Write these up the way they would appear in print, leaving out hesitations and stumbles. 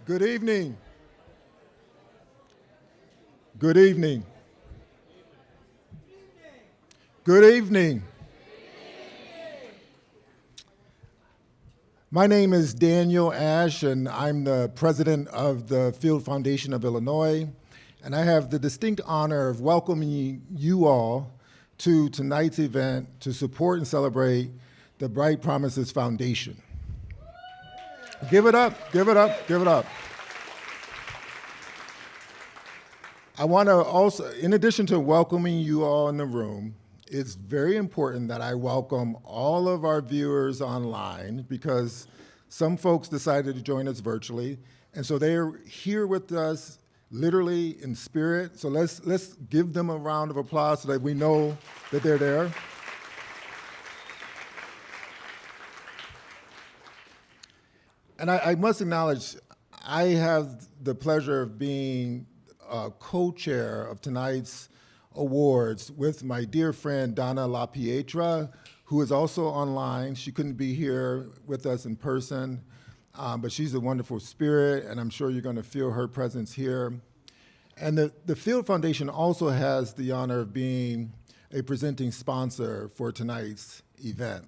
Good evening. Good evening. Good evening. My name is Daniel Ash, and I'm the president of the Field Foundation of Illinois, and I have the distinct honor of welcoming you all to tonight's event to support and celebrate the Bright Promises Foundation. Give it up, give it up, give it up. I want to also, in addition to welcoming you all in the room, it's very important that I welcome all of our viewers online because some folks decided to join us virtually, and so they're here with us literally in spirit. So let's give them a round of applause so that we know that they're there. And I must acknowledge, I have the pleasure of being co-chair of tonight's awards with my dear friend Donna LaPietra, who is also online. She couldn't be here with us in person, but she's a wonderful spirit, and I'm sure you're going to feel her presence here. And the Field Foundation also has the honor of being a presenting sponsor for tonight's event.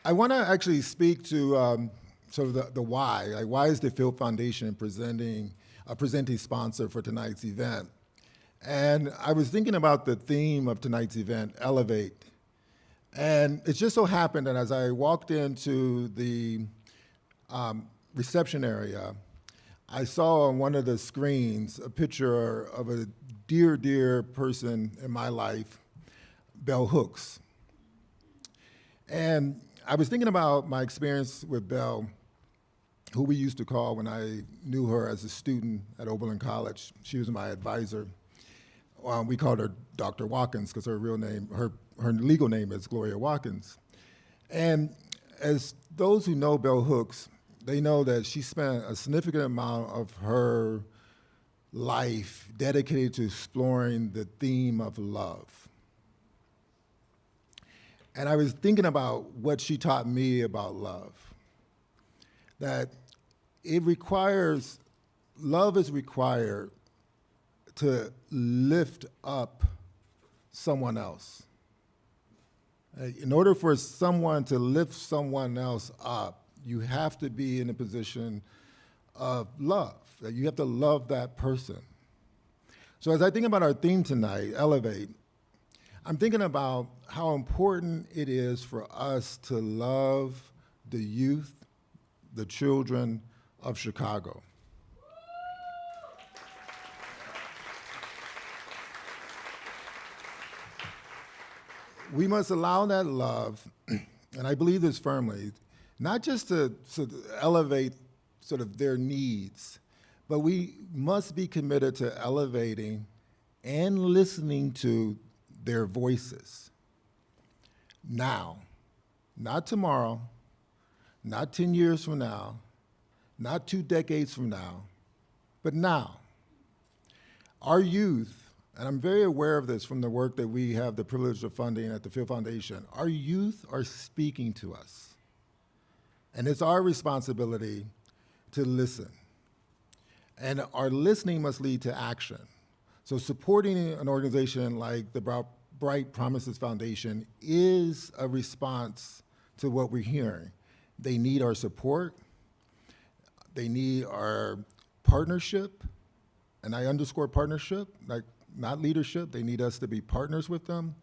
I want to actually speak to sort of the why. Like, why is the Field Foundation presenting a presenting sponsor for tonight's event? And I was thinking about the theme of tonight's event, Elevate. And it just so happened that as I walked into the reception area, I saw on one of the screens a picture of a dear, dear person in my life, Bell Hooks. And I was thinking about my experience with Bell, who we used to call when I knew her as a student at Oberlin College. She was my advisor. We called her Dr. Watkins because her real name, her legal name is Gloria Watkins. And as those who know Bell Hooks, they know that she spent a significant amount of her life dedicated to exploring the theme of love. And I was thinking about what she taught me about love, that love is required to lift up someone else. In order for someone to lift someone else up, you have to be in a position of love, that you have to love that person. So as I think about our theme tonight, Elevate, I'm thinking about how important it is for us to love the youth, the children of Chicago. We must allow that love, and I believe this firmly, not just to elevate sort of their needs, but we must be committed to elevating and listening to their voices. Now, not tomorrow, not 10 years from now, not 2 decades from now, but now. Our youth, and I'm very aware of this from the work that we have the privilege of funding at the Field Foundation, our youth are speaking to us. And it's our responsibility to listen. And our listening must lead to action. So supporting an organization like the Bright Promises Foundation is a response to what we're hearing. They need our support. They need our partnership, and I underscore partnership, like not leadership. They need us to be partners with them,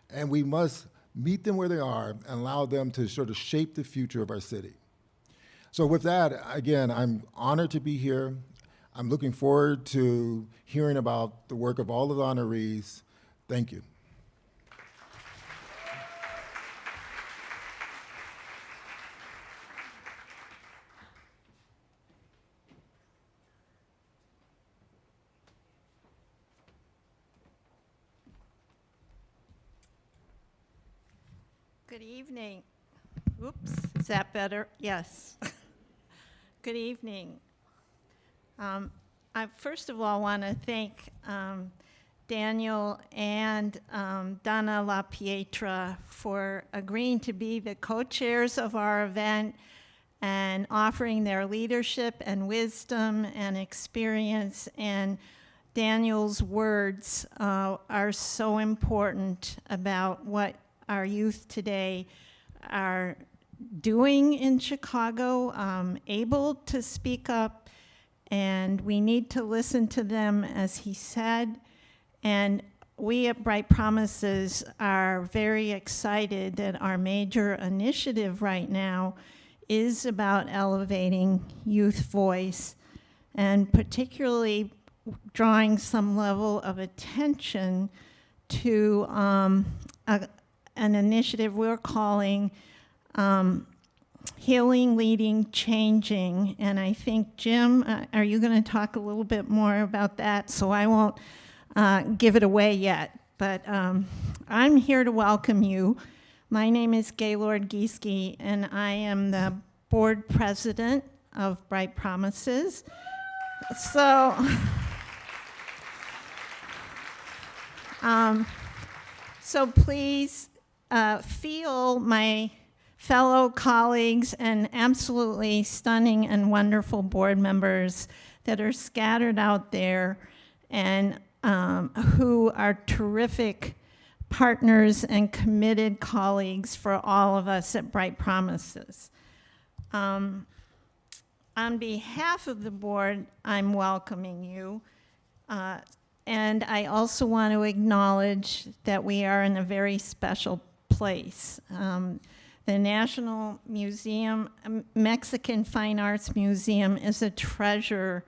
and we must meet them where they are and allow them to sort of shape the future of our city. So with that, again, I'm honored to be here. I'm looking forward to hearing about the work of all of the honorees. Thank you. Good evening. Oops, is that better? Yes. Good evening. I first of all want to thank Daniel and Donna La Pietra for agreeing to be the co-chairs of our event and offering their leadership and wisdom and experience. And Daniel's words are so important about what our youth today are doing in Chicago, able to speak up, and we need to listen to them, as he said. And we at Bright Promises are very excited that our major initiative right now is about elevating youth voice, and particularly drawing some level of attention to an initiative we're calling Healing, Leading, Changing. And I think, Jim, are you going to talk a little bit more about that? So I won't give it away yet, but I'm here to welcome you. My name is Gaylord Gieske, and I am the board president of Bright Promises. So please feel my fellow colleagues and absolutely stunning and wonderful board members that are scattered out there and who are terrific partners and committed colleagues for all of us at Bright Promises. On behalf of the board, I'm welcoming you. And I also want to acknowledge that we are in a very special place. The National Museum, Mexican Fine Arts Museum, is a treasure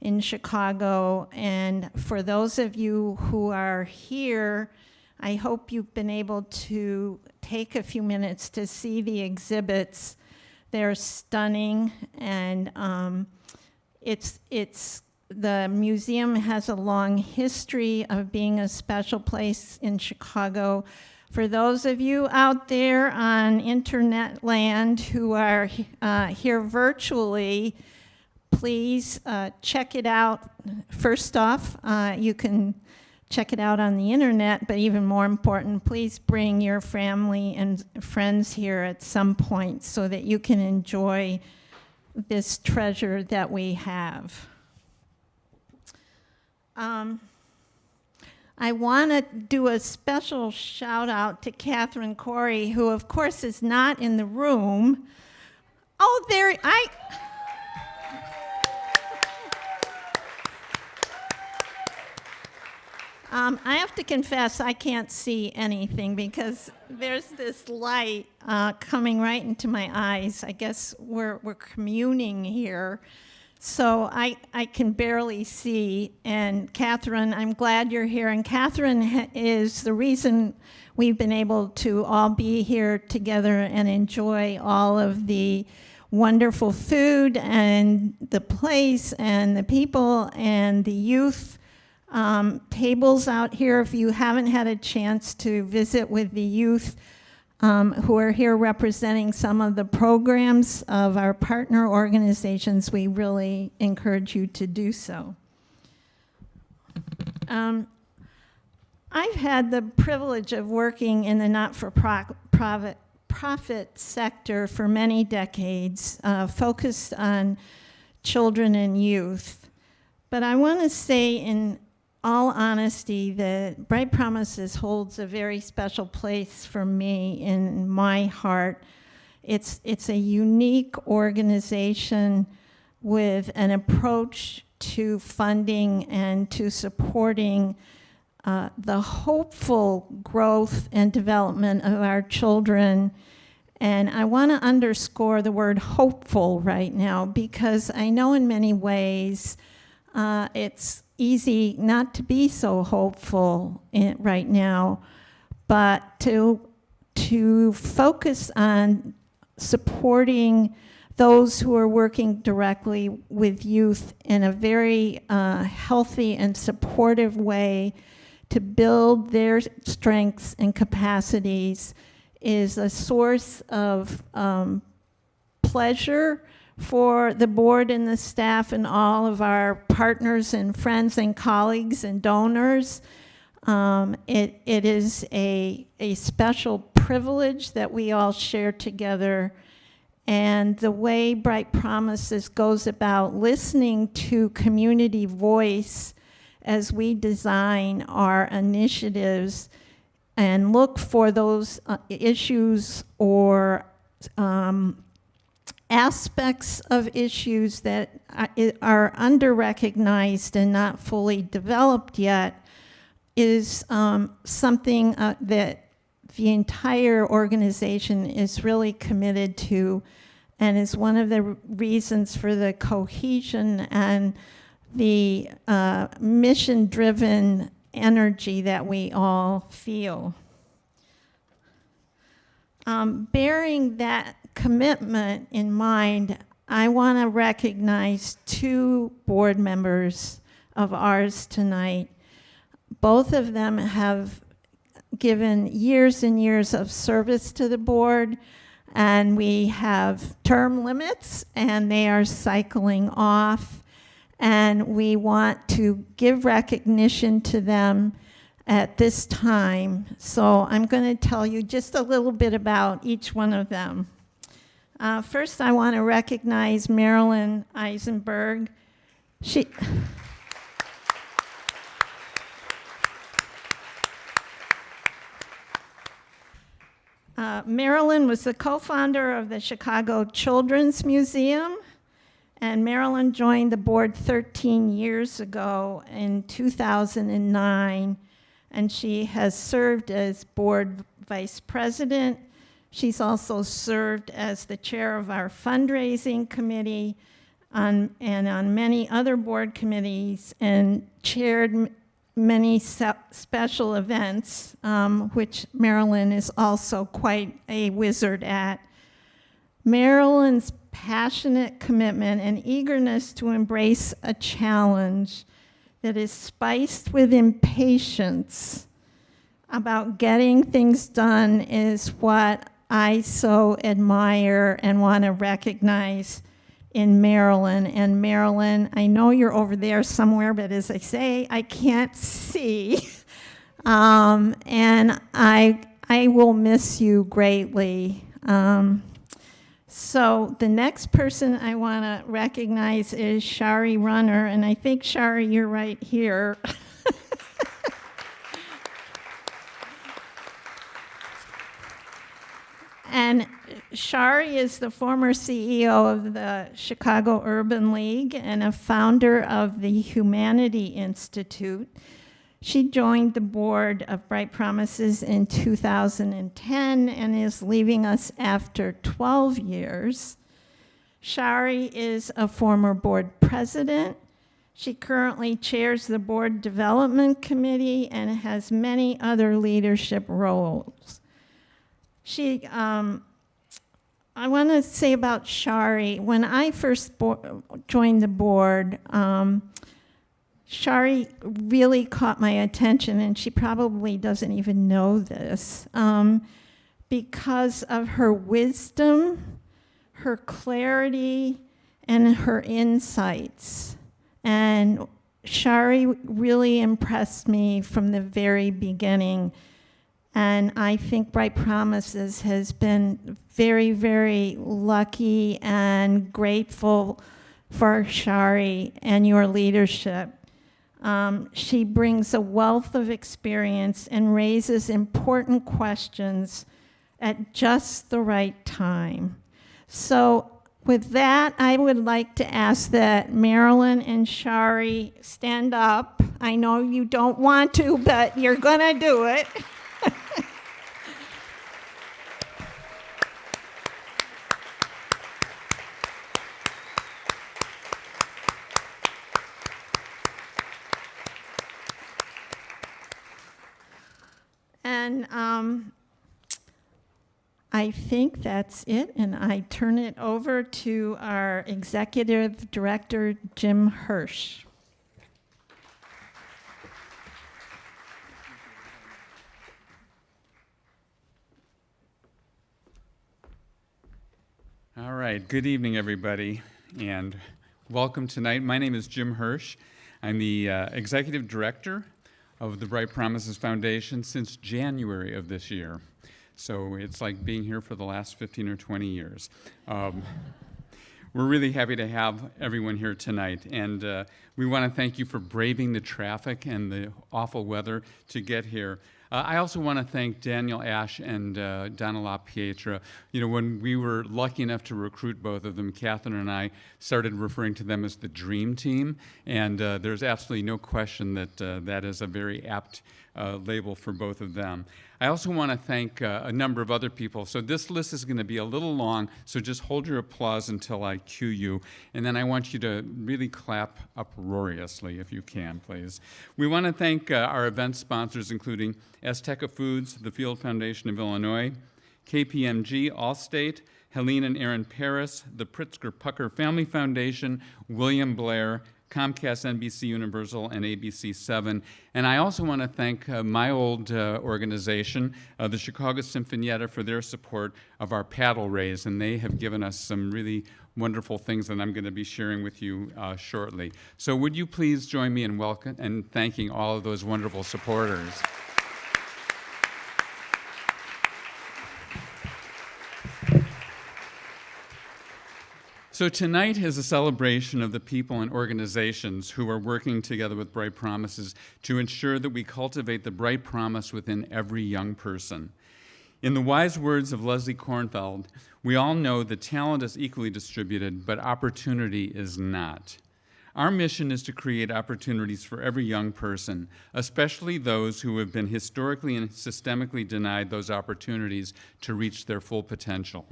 in Chicago. And for those of you who are here, I hope you've been able to take a few minutes to see the exhibits. They're stunning, and the museum has a long history of being a special place in Chicago. For those of you out there on internet land who are here virtually, please check it out. First off, you can check it out on the internet, but even more important, please bring your family and friends here at some point so that you can enjoy this treasure that we have. I want to do a special shout out to Catherine Corey, who of course is not in the room. Oh, there, I have to confess, I can't see anything because there's this light coming right into my eyes. I guess we're communing here, so I can barely see. And Catherine, I'm glad you're here. And Catherine is the reason we've been able to all be here together and enjoy all of the wonderful food and the place and the people and the youth. Tables out here, if you haven't had a chance to visit with the youth who are here representing some of the programs of our partner organizations, we really encourage you to do so. I've had the privilege of working in the not-for-profit sector for many decades, focused on children and youth. But I want to say in all honesty that Bright Promises holds a very special place for me in my heart. It's a unique organization with an approach to funding and to supporting the hopeful growth and development of our children. And I want to underscore the word hopeful right now, because I know in many ways it's easy not to be so hopeful right now, but to focus on supporting those who are working directly with youth in a very healthy and supportive way to build their strengths and capacities is a source of pleasure for the board and the staff and all of our partners and friends and colleagues and donors. It is a special privilege that we all share together. And the way Bright Promises goes about listening to community voice as we design our initiatives and look for those issues or aspects of issues that are under-recognized and not fully developed yet is something that the entire organization is really committed to, and is one of the reasons for the cohesion and the mission-driven energy that we all feel. Bearing that commitment in mind, I want to recognize two board members of ours tonight. Both of them have given years and years of service to the board, and we have term limits, and they are cycling off, and we want to give recognition to them at this time. So I'm going to tell you just a little bit about each one of them. First, I want to recognize Marilyn Eisenberg. Marilyn was the co-founder of the Chicago Children's Museum, and Marilyn joined the board 13 years ago in 2009, and she has served as board vice president. She's also served as the chair of our fundraising committee and on many other board committees, and chaired many special events, which Marilyn is also quite a wizard at. Marilyn's passionate commitment and eagerness to embrace a challenge that is spiced with impatience about getting things done is what I so admire and want to recognize in Marilyn. And Marilyn, I know you're over there somewhere, but as I say, I can't see. And I will miss you greatly. So the next person I want to recognize is Shari Runner, and I think, Shari, you're right here. And Shari is the former CEO of the Chicago Urban League and a founder of the Humanity Institute. She joined the board of Bright Promises in 2010 and is leaving us after 12 years. Shari is a former board president. She currently chairs the board development committee and has many other leadership roles. I want to say about Shari, when I first joined the board, Shari really caught my attention, and she probably doesn't even know this, because of her wisdom, her clarity, and her insights. And Shari really impressed me from the very beginning. And I think Bright Promises has been very, very lucky and grateful for Shari and your leadership. She brings a wealth of experience and raises important questions at just the right time. So with that, I would like to ask that Marilyn and Shari stand up. I know you don't want to, but you're gonna do it. And I think that's it, and I turn it over to our Executive Director, Jim Hirsch. All right, good evening, everybody, and welcome tonight. My name is Jim Hirsch. I'm the Executive Director of the Bright Promises Foundation since January of this year. So it's like being here for the last 15 or 20 years. We're really happy to have everyone here tonight, and we want to thank you for braving the traffic and the awful weather to get here. I also want to thank Daniel Ash and Donna LaPietra. You know, when we were lucky enough to recruit both of them, Catherine and I started referring to them as the Dream Team, and there's absolutely no question that that is a very apt label for both of them. I also want to thank a number of other people. So this list is going to be a little long, so just hold your applause until I cue you. And then I want you to really clap uproariously, if you can, please. We want to thank our event sponsors, including Azteca Foods, the Field Foundation of Illinois, KPMG, Allstate, Helene and Aaron Paris, the Pritzker Pucker Family Foundation, William Blair, Comcast, NBC Universal, and ABC7. And I also want to thank my old organization, the Chicago Sinfonietta, for their support of our paddle race, and they have given us some really wonderful things that I'm going to be sharing with you shortly. So would you please join me in welcome and thanking all of those wonderful supporters. So tonight is a celebration of the people and organizations who are working together with Bright Promises to ensure that we cultivate the bright promise within every young person. In the wise words of Leslie Kornfeld, we all know that talent is equally distributed, but opportunity is not. Our mission is to create opportunities for every young person, especially those who have been historically and systemically denied those opportunities to reach their full potential.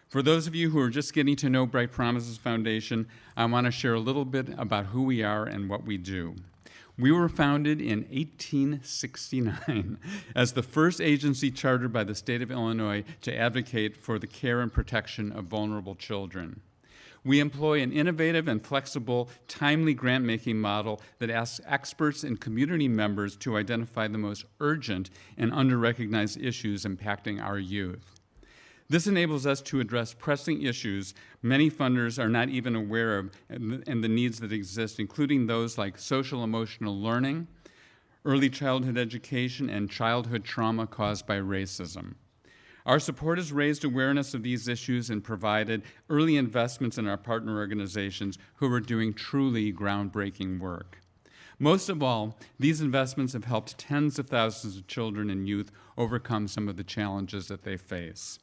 For those of you who are just getting to know Bright Promises Foundation, I want to share a little bit about who we are and what we do. We were founded in 1869 as the first agency chartered by the state of Illinois to advocate for the care and protection of vulnerable children. We employ an innovative and flexible, timely grant-making model that asks experts and community members to identify the most urgent and under-recognized issues impacting our youth. This enables us to address pressing issues many funders are not even aware of and the needs that exist, including those like social-emotional learning, early childhood education, and childhood trauma caused by racism. Our support has raised awareness of these issues and provided early investments in our partner organizations who are doing truly groundbreaking work. Most of all, these investments have helped tens of thousands of children and youth overcome some of the challenges that they face.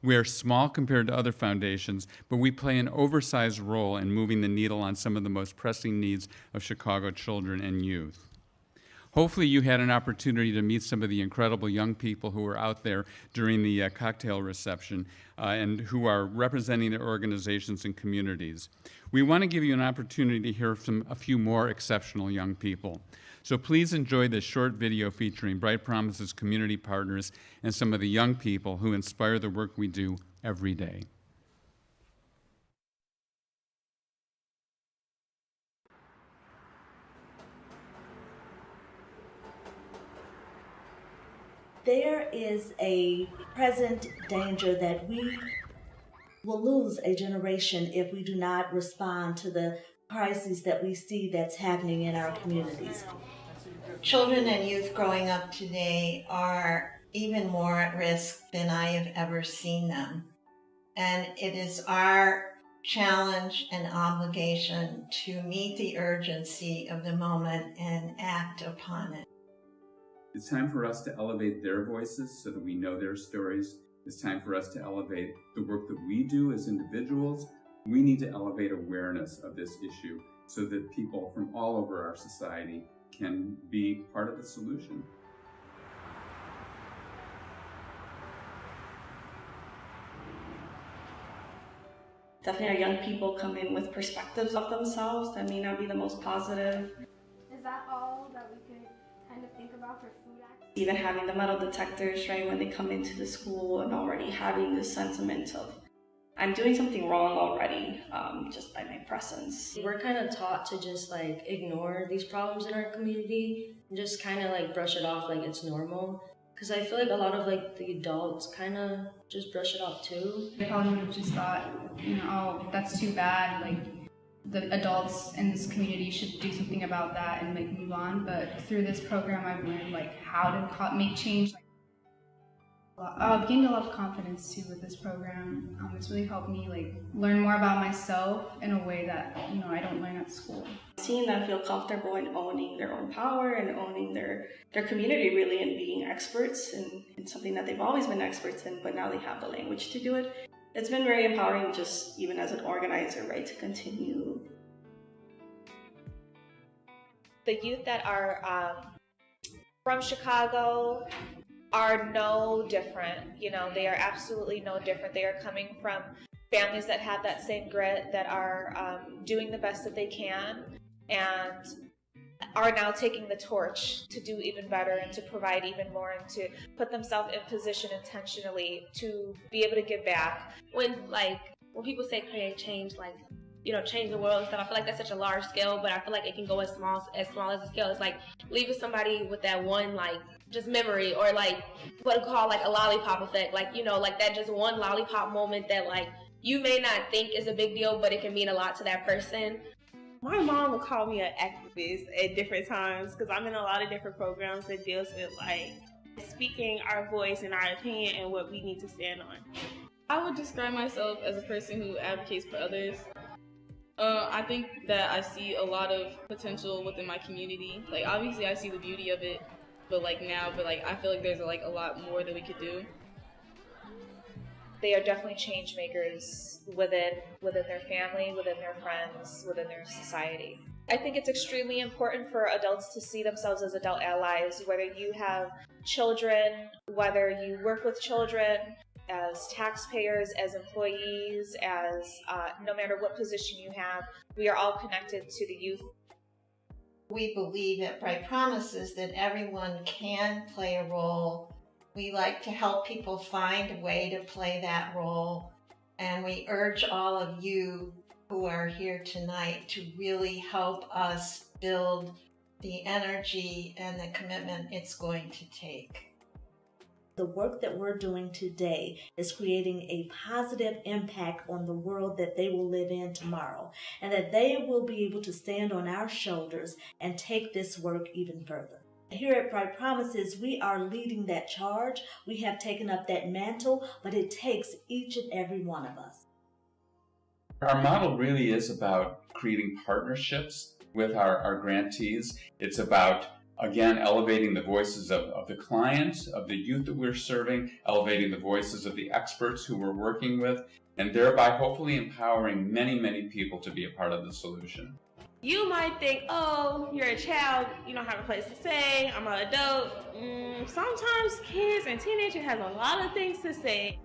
We are small compared to other foundations, but we play an oversized role in moving the needle on some of the most pressing needs of Chicago children and youth. Hopefully you had an opportunity to meet some of the incredible young people who were out there during the cocktail reception and who are representing their organizations and communities. We want to give you an opportunity to hear from a few more exceptional young people. So please enjoy this short video featuring Bright Promises community partners and some of the young people who inspire the work we do every day. There is a present danger that we will lose a generation if we do not respond to the crises that we see that's happening in our communities. Children and youth growing up today are even more at risk than I have ever seen them. And it is our challenge and obligation to meet the urgency of the moment and act upon it. It's time for us to elevate their voices so that we know their stories. It's time for us to elevate the work that we do as individuals. We need to elevate awareness of this issue so that people from all over our society can be part of the solution. Definitely our young people come in with perspectives of themselves that may not be the most positive. Is that all that we could kind of think about for food access? Even having the metal detectors, right, when they come into the school and already having this sentiment of, I'm doing something wrong already, just by my presence. We're kind of taught to just like ignore these problems in our community and just kind of like brush it off like it's normal. Because I feel like a lot of like the adults kind of just brush it off too. They probably would have just thought, you know, oh, that's too bad, like, the adults in this community should do something about that and like move on. But through this program, I've learned like how to make change. I've gained a lot of confidence too with this program. It's really helped me like learn more about myself in a way that I don't learn at school. Seeing them feel comfortable in owning their own power and owning their community really, and being experts in something that they've always been experts in, but now they have the language to do it. It's been very empowering, just even as an organizer, right, to continue. The youth that are from Chicago are no different. They are absolutely no different. They are coming from families that have that same grit, that are doing the best that they can, and are now taking the torch to do even better and to provide even more and to put themselves in position intentionally to be able to give back. When people say create change, change the world and stuff, I feel like that's such a large scale, but I feel like it can go as small as a scale. It's like leaving somebody with that one just memory, or what we call a lollipop effect, that just one lollipop moment that you may not think is a big deal, but it can mean a lot to that person. My mom would call me an activist at different times because I'm in a lot of different programs that deals with speaking our voice and our opinion and what we need to stand on. I would describe myself as a person who advocates for others. I think that I see a lot of potential within my community. Obviously I see the beauty of it, but I feel like there's a lot more that we could do. They are definitely change makers within their family, within their friends, within their society. I think it's extremely important for adults to see themselves as adult allies, whether you have children, whether you work with children, as taxpayers, as employees, as no matter what position you have, we are all connected to the youth. We believe at Bright Promises that everyone can play a role. We like to help people find a way to play that role, and we urge all of you who are here tonight to really help us build the energy and the commitment it's going to take. The work that we're doing today is creating a positive impact on the world that they will live in tomorrow, and that they will be able to stand on our shoulders and take this work even further. Here at Bright Promises, we are leading that charge. We have taken up that mantle, but it takes each and every one of us. Our model really is about creating partnerships with our grantees. It's about, again, elevating the voices of the clients, of the youth that we're serving, elevating the voices of the experts who we're working with, and thereby hopefully empowering many, many people to be a part of the solution. You might think, oh, you're a child, you don't have a place to say, I'm an adult. Sometimes kids and teenagers have a lot of things to say.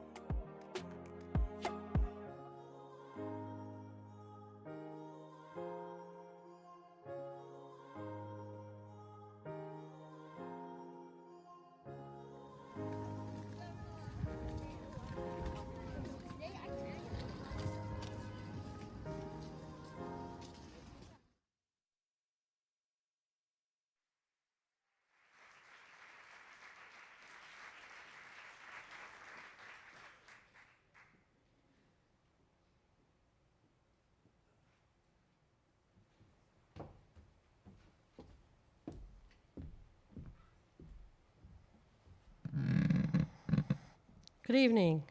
Good evening.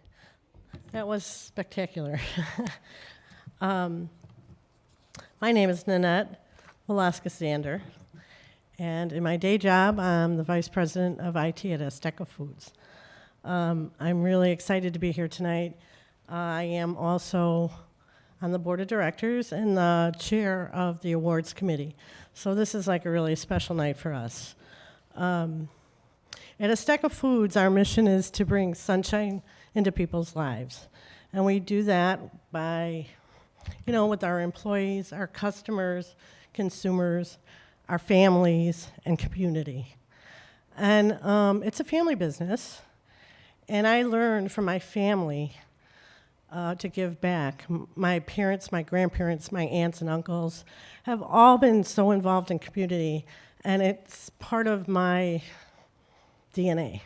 That was spectacular. My name is Nanette Velasquez-Zander, and in my day job, I'm the Vice President of IT at Azteca Foods. I'm really excited to be here tonight. I am also on the Board of Directors and the Chair of the Awards Committee, so this is a really special night for us. At Azteca Foods, our mission is to bring sunshine into people's lives. And we do that by, with our employees, our customers, consumers, our families, and community. And it's a family business. And I learned from my family to give back. My parents, my grandparents, my aunts and uncles have all been so involved in community. And it's part of my DNA.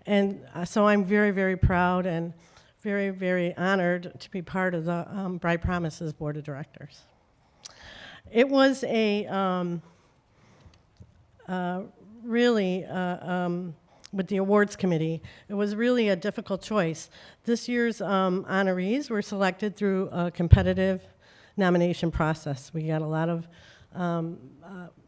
And so I'm very, very proud and very, very honored to be part of the Bright Promises Board of Directors. It was a really, with the awards committee, it was really a difficult choice. This year's honorees were selected through a competitive nomination process. We got a lot of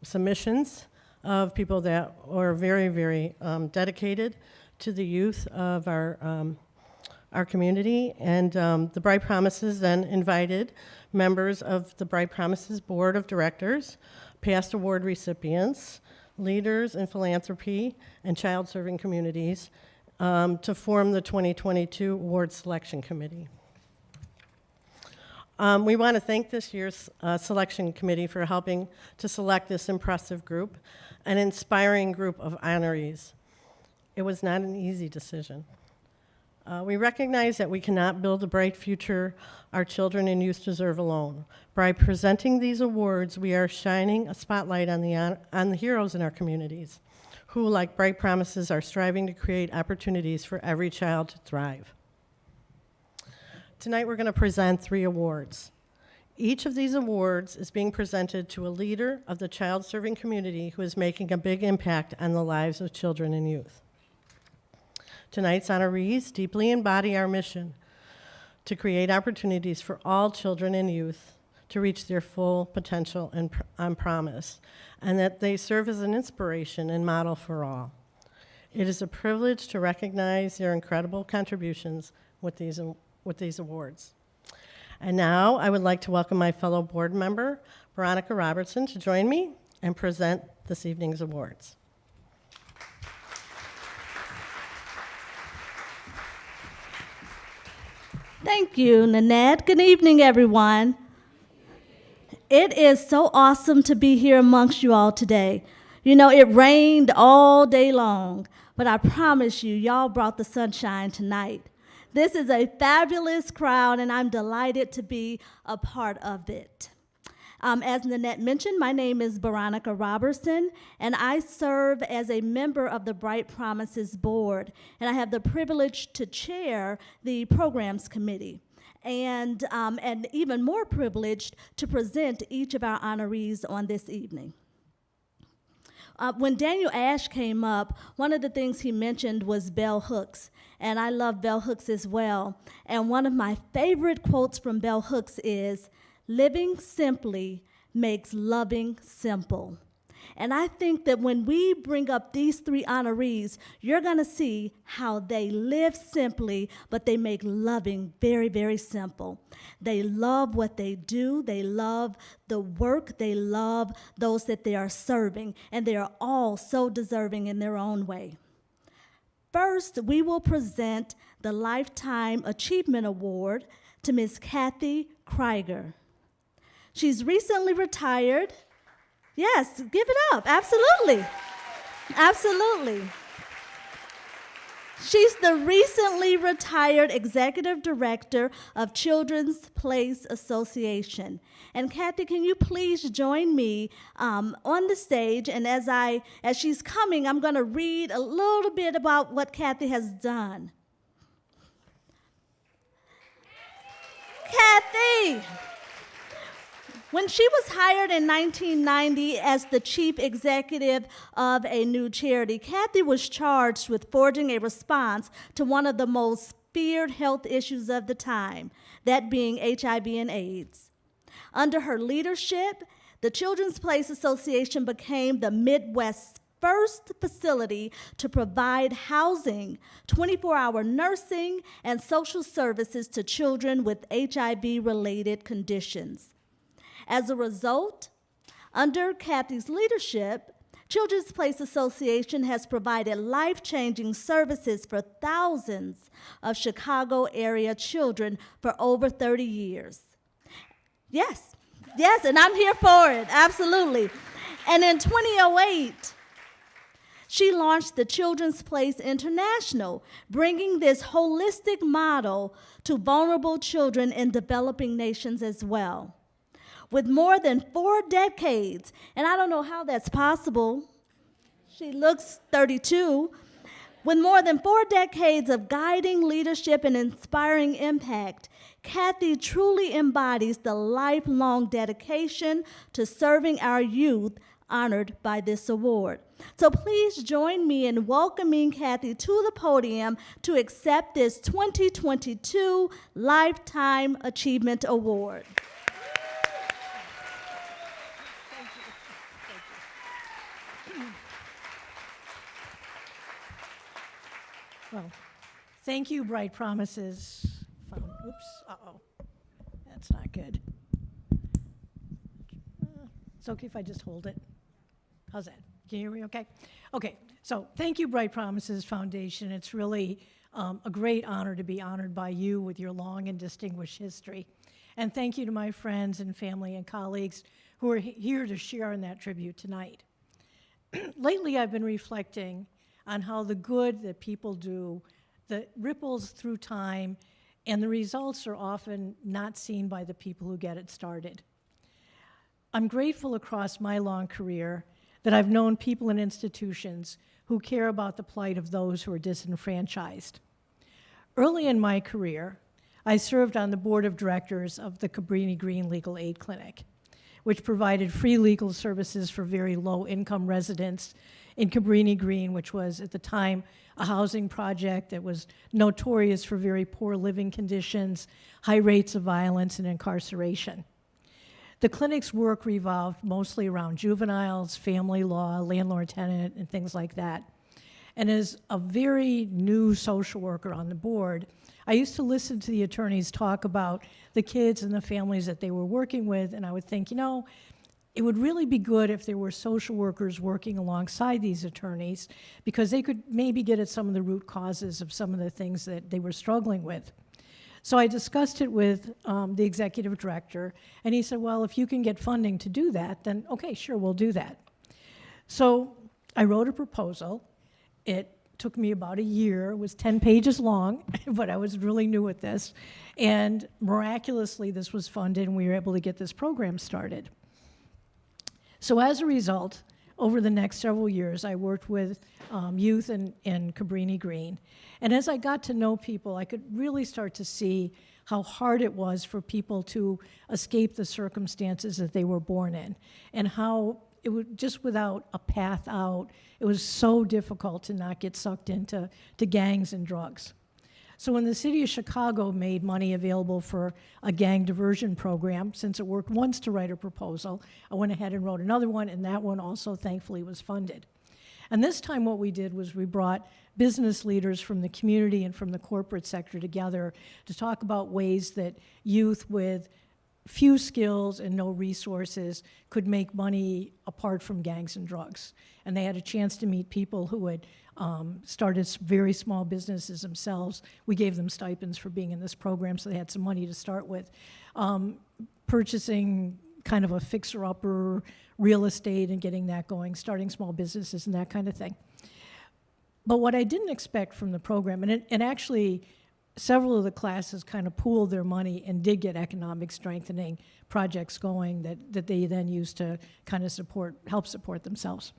submissions of people that were very, very dedicated to the youth of our community, and the Bright Promises then invited members of the Bright Promises Board of Directors, past award recipients, leaders in philanthropy and child-serving communities to form the 2022 Award Selection Committee. We want to thank this year's selection committee for helping to select this impressive group, an inspiring group of honorees. It was not an easy decision. We recognize that we cannot build a bright future our children and youth deserve alone. By presenting these awards, we are shining a spotlight on the heroes in our communities, who, like Bright Promises, are striving to create opportunities for every child to thrive. Tonight we're going to present 3 awards. Each of these awards is being presented to a leader of the child-serving community who is making a big impact on the lives of children and youth. Tonight's honorees deeply embody our mission to create opportunities for all children and youth to reach their full potential and promise, and that they serve as an inspiration and model for all. It is a privilege to recognize their incredible contributions with these awards. And now I would like to welcome my fellow board member, Veronica Robertson, to join me and present this evening's awards. Thank you, Nanette. Good evening, everyone. It is so awesome to be here amongst you all today. You know, it rained all day long, but I promise you, y'all brought the sunshine tonight. This is a fabulous crowd, and I'm delighted to be a part of it. As Nanette mentioned, my name is Veronica Robertson, and I serve as a member of the Bright Promises Board, and I have the privilege to chair the Programs Committee, and even more privileged to present each of our honorees on this evening. When Daniel Ash came up, one of the things he mentioned was bell hooks, and I love bell hooks as well. And one of my favorite quotes from bell hooks is, "Living simply makes loving simple." And I think that when we bring up these 3 honorees, you're going to see how they live simply, but they make loving very, very simple. They love what they do. They love the work. They love those that they are serving. And they are all so deserving in their own way. First, we will present the Lifetime Achievement Award to Ms. Kathy Krieger. She's recently retired. Yes, give it up. Absolutely. Absolutely. She's the recently retired Executive Director of Children's Place Association. And Kathy, can you please join me on the stage? And as she's coming, I'm going to read a little bit about what Kathy has done. Kathy! When she was hired in 1990 as the chief executive of a new charity, Kathy was charged with forging a response to one of the most feared health issues of the time, that being HIV and AIDS. Under her leadership, the Children's Place Association became the Midwest's first facility to provide housing, 24-hour nursing, and social services to children with HIV-related conditions. As a result, under Kathy's leadership, Children's Place Association has provided life-changing services for thousands of Chicago area children for over 30 years. Yes, and I'm here for it, absolutely. And in 2008, she launched the Children's Place International, bringing this holistic model to vulnerable children in developing nations as well. With more than 4 decades, and I don't know how that's possible, she looks 32, With more than 4 decades of guiding leadership and inspiring impact, Kathy truly embodies the lifelong dedication to serving our youth honored by this award. So please join me in welcoming Kathy to the podium to accept this 2022 Lifetime Achievement Award. Well, thank you, Bright Promises. Oops, uh-oh. That's not good. It's okay if I just hold it. How's that? Can you hear me okay? Okay, so thank you, Bright Promises Foundation. It's really a great honor to be honored by you with your long and distinguished history. And thank you to my friends and family and colleagues who are here to share in that tribute tonight. Lately, I've been reflecting on how the good that people do, that ripples through time, and the results are often not seen by the people who get it started. I'm grateful across my long career that I've known people and institutions who care about the plight of those who are disenfranchised. Early in my career, I served on the board of directors of the Cabrini Green Legal Aid Clinic, which provided free legal services for very low-income residents in Cabrini Green, which was at the time a housing project that was notorious for very poor living conditions, high rates of violence, and incarceration. The clinic's work revolved mostly around juveniles, family law, landlord-tenant, and things like that. And as a very new social worker on the board, I used to listen to the attorneys talk about the kids and the families that they were working with, and I would think, you know, it would really be good if there were social workers working alongside these attorneys because they could maybe get at some of the root causes of some of the things that they were struggling with. So I discussed it with the executive director, and he said, well, if you can get funding to do that, then okay, sure, we'll do that. So I wrote a proposal. It took me about a year. It was 10 pages long, but I was really new at this. And miraculously, this was funded, and we were able to get this program started. So as a result, over the next several years, I worked with youth in Cabrini Green. And as I got to know people, I could really start to see how hard it was for people to escape the circumstances that they were born in, and how it was just without a path out, it was so difficult to not get sucked into gangs and drugs. So when the city of Chicago made money available for a gang diversion program, since it worked once to write a proposal, I went ahead and wrote another one, and that one also thankfully was funded. And this time what we did was we brought business leaders from the community and from the corporate sector together to talk about ways that youth with few skills and no resources could make money apart from gangs and drugs. And they had a chance to meet people who had started very small businesses themselves. We gave them stipends for being in this program, so they had some money to start with. Purchasing kind of a fixer-upper real estate and getting that going, starting small businesses and that kind of thing. But what I didn't expect from the program, and actually several of the classes kind of pooled their money and did get economic strengthening projects going that they then used to kind of help support themselves.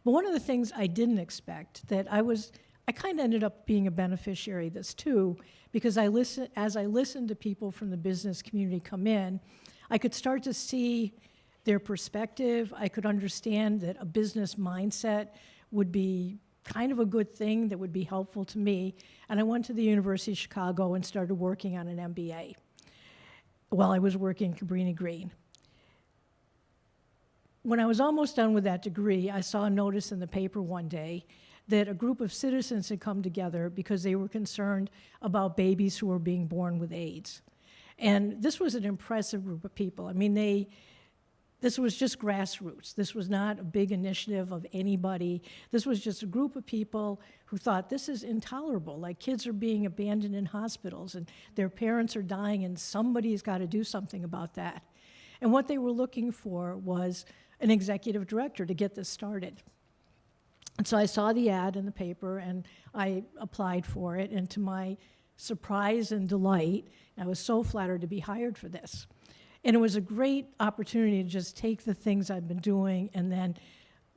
But one of the things I didn't expect, that I kind of ended up being a beneficiary of this too, because as I listened to people from the business community come in, I could start to see their perspective. I could understand that a business mindset would be kind of a good thing that would be helpful to me. And I went to the University of Chicago and started working on an MBA while I was working at Cabrini Green. When I was almost done with that degree, I saw a notice in the paper one day that a group of citizens had come together because they were concerned about babies who were being born with AIDS. And this was an impressive group of people. I mean, this was just grassroots. This was not a big initiative of anybody. This was just a group of people who thought this is intolerable. Like, kids are being abandoned in hospitals and their parents are dying, and somebody's got to do something about that. And what they were looking for was an executive director to get this started. And so I saw the ad in the paper and I applied for it, and to my surprise and delight, I was so flattered to be hired for this. And it was a great opportunity to just take the things I've been doing and then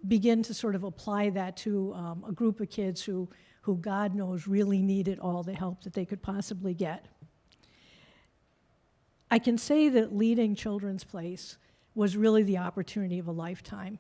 begin to sort of apply that to a group of kids who who God knows really needed all the help that they could possibly get. I can say that leading Children's Place was really the opportunity of a lifetime.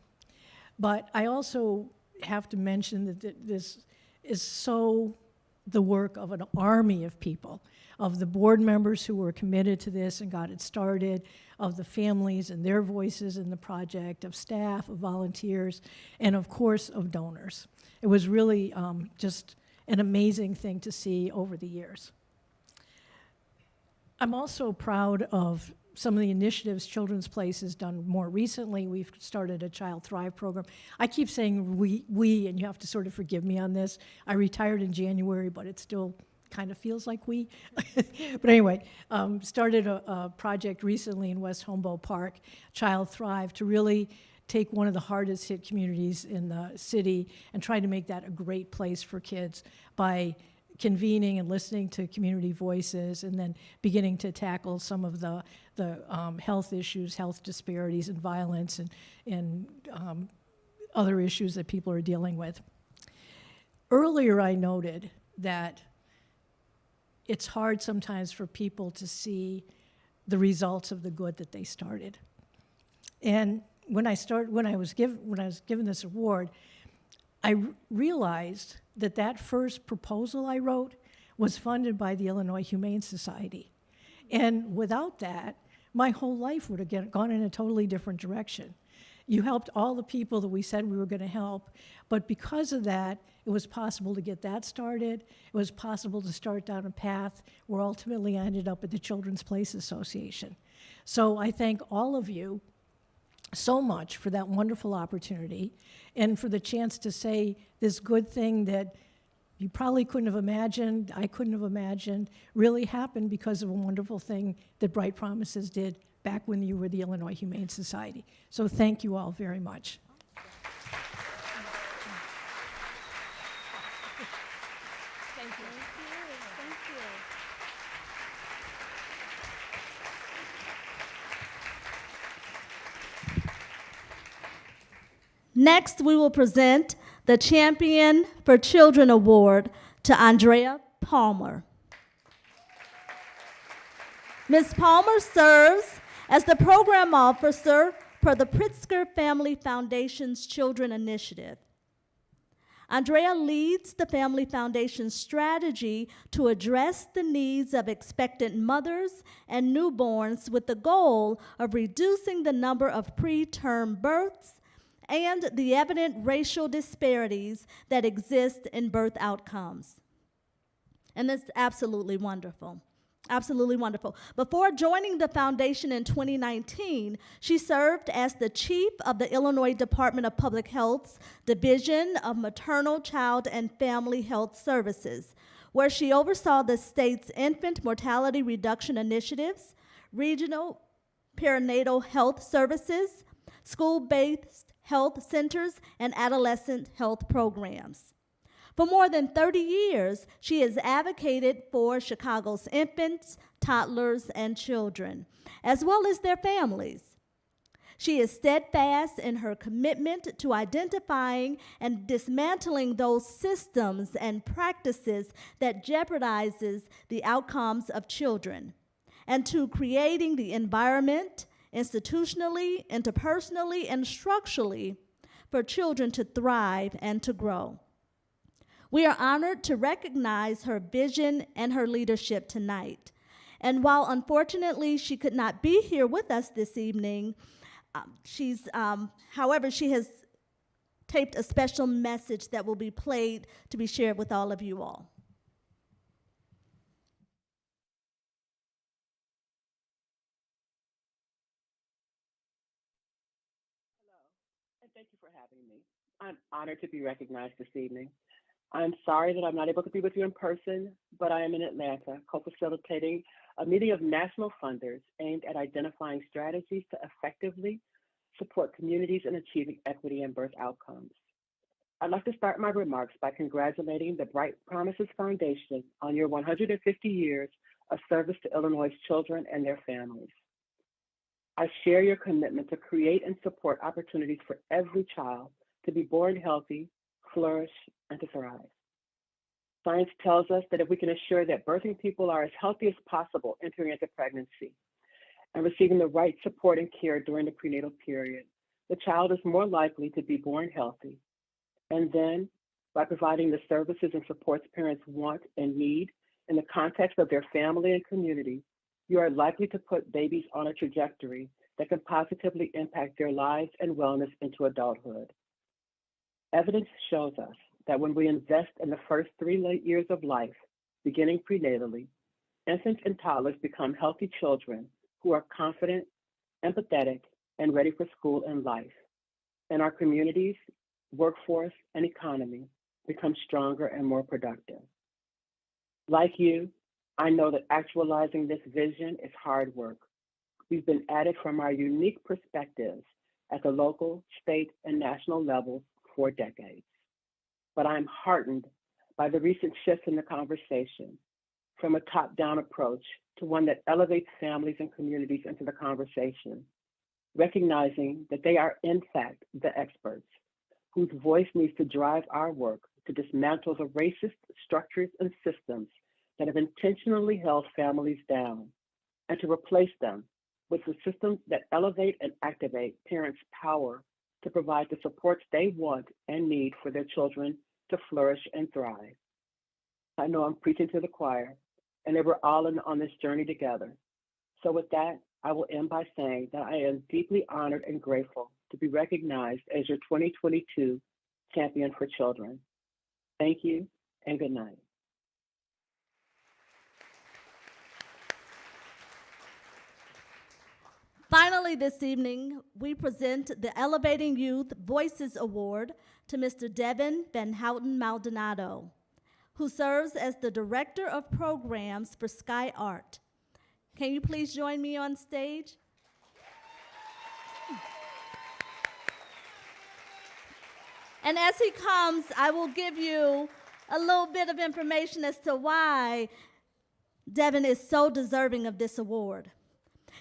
But I also have to mention that this is so the work of an army of people, of the board members who were committed to this and got it started, of the families and their voices in the project, of staff, of volunteers, and of course of donors. It was really just an amazing thing to see over the years. I'm also proud of some of the initiatives Children's Place has done more recently. We've started a Child Thrive program. I keep saying we, and you have to sort of forgive me on this. I retired in January, but it still kind of feels like we. But anyway, started a project recently in West Humboldt Park, Child Thrive, to really take one of the hardest hit communities in the city and try to make that a great place for kids by convening and listening to community voices, and then beginning to tackle some of the health issues, health disparities, and violence, and other issues that people are dealing with. Earlier, I noted that it's hard sometimes for people to see the results of the good that they started. And when I was given this award, I realized that first proposal I wrote was funded by the Illinois Humane Society. And without that, my whole life would have gone in a totally different direction. You helped all the people that we said we were going to help, but because of that, it was possible to get that started. It was possible to start down a path where ultimately I ended up at the Children's Place Association. So I thank all of you so much for that wonderful opportunity and for the chance to say this good thing that you probably couldn't have imagined, I couldn't have imagined, really happened because of a wonderful thing that Bright Promises did back when you were the Illinois Humane Society. So thank you all very much. Thank you. Thank you. Next, we will present the Champion for Children Award to Andrea Palmer. Ms. Palmer serves as the program officer for the Pritzker Family Foundation's Children Initiative. Andrea leads the Family Foundation's strategy to address the needs of expectant mothers and newborns with the goal of reducing the number of preterm births and the evident racial disparities that exist in birth outcomes. And that's absolutely wonderful. Absolutely wonderful. Before joining the foundation in 2019, she served as the chief of the Illinois Department of Public Health's Division of Maternal, Child, and Family Health Services, where she oversaw the state's infant mortality reduction initiatives, regional perinatal health services, school-based health centers, and adolescent health programs. For more than 30 years, she has advocated for Chicago's infants, toddlers, and children, as well as their families. She is steadfast in her commitment to identifying and dismantling those systems and practices that jeopardizes the outcomes of children, and to creating the environment, institutionally, interpersonally, and structurally, for children to thrive and to grow. We are honored to recognize her vision and her leadership tonight. And while unfortunately she could not be here with us this evening, however, she has taped a special message that will be played to be shared with all of you all. And thank you for having me. I'm honored to be recognized this evening. I'm sorry that I'm not able to be with you in person, but I am in Atlanta, co-facilitating a meeting of national funders aimed at identifying strategies to effectively support communities in achieving equity and birth outcomes. I'd like to start my remarks by congratulating the Bright Promises Foundation on your 150 years of service to Illinois' children and their families. I share your commitment to create and support opportunities for every child to be born healthy, flourish, and to thrive. Science tells us that if we can assure that birthing people are as healthy as possible entering into pregnancy and receiving the right support and care during the prenatal period, the child is more likely to be born healthy. And then, by providing the services and supports parents want and need in the context of their family and community, you are likely to put babies on a trajectory that can positively impact their lives and wellness into adulthood. Evidence shows us that when we invest in the first 3 years of life, beginning prenatally, infants and toddlers become healthy children who are confident, empathetic, and ready for school and life. And our communities, workforce, and economy become stronger and more productive. Like you, I know that actualizing this vision is hard work. We've been at it from our unique perspectives at the local, state, and national levels for decades. But I'm heartened by the recent shifts in the conversation from a top-down approach to one that elevates families and communities into the conversation, recognizing that they are in fact the experts whose voice needs to drive our work to dismantle the racist structures and systems that have intentionally held families down, and to replace them with the systems that elevate and activate parents' power to provide the supports they want and need for their children to flourish and thrive. I know I'm preaching to the choir, and that we're all on this journey together. So with that, I will end by saying that I am deeply honored and grateful to be recognized as your 2022 Champion for Children. Thank you, and good night. Finally, this evening, we present the Elevating Youth Voices Award to Mr. Devin Van Houten Maldonado, who serves as the Director of Programs for Sky Art. Can you please join me on stage? And as he comes, I will give you a little bit of information as to why Devin is so deserving of this award.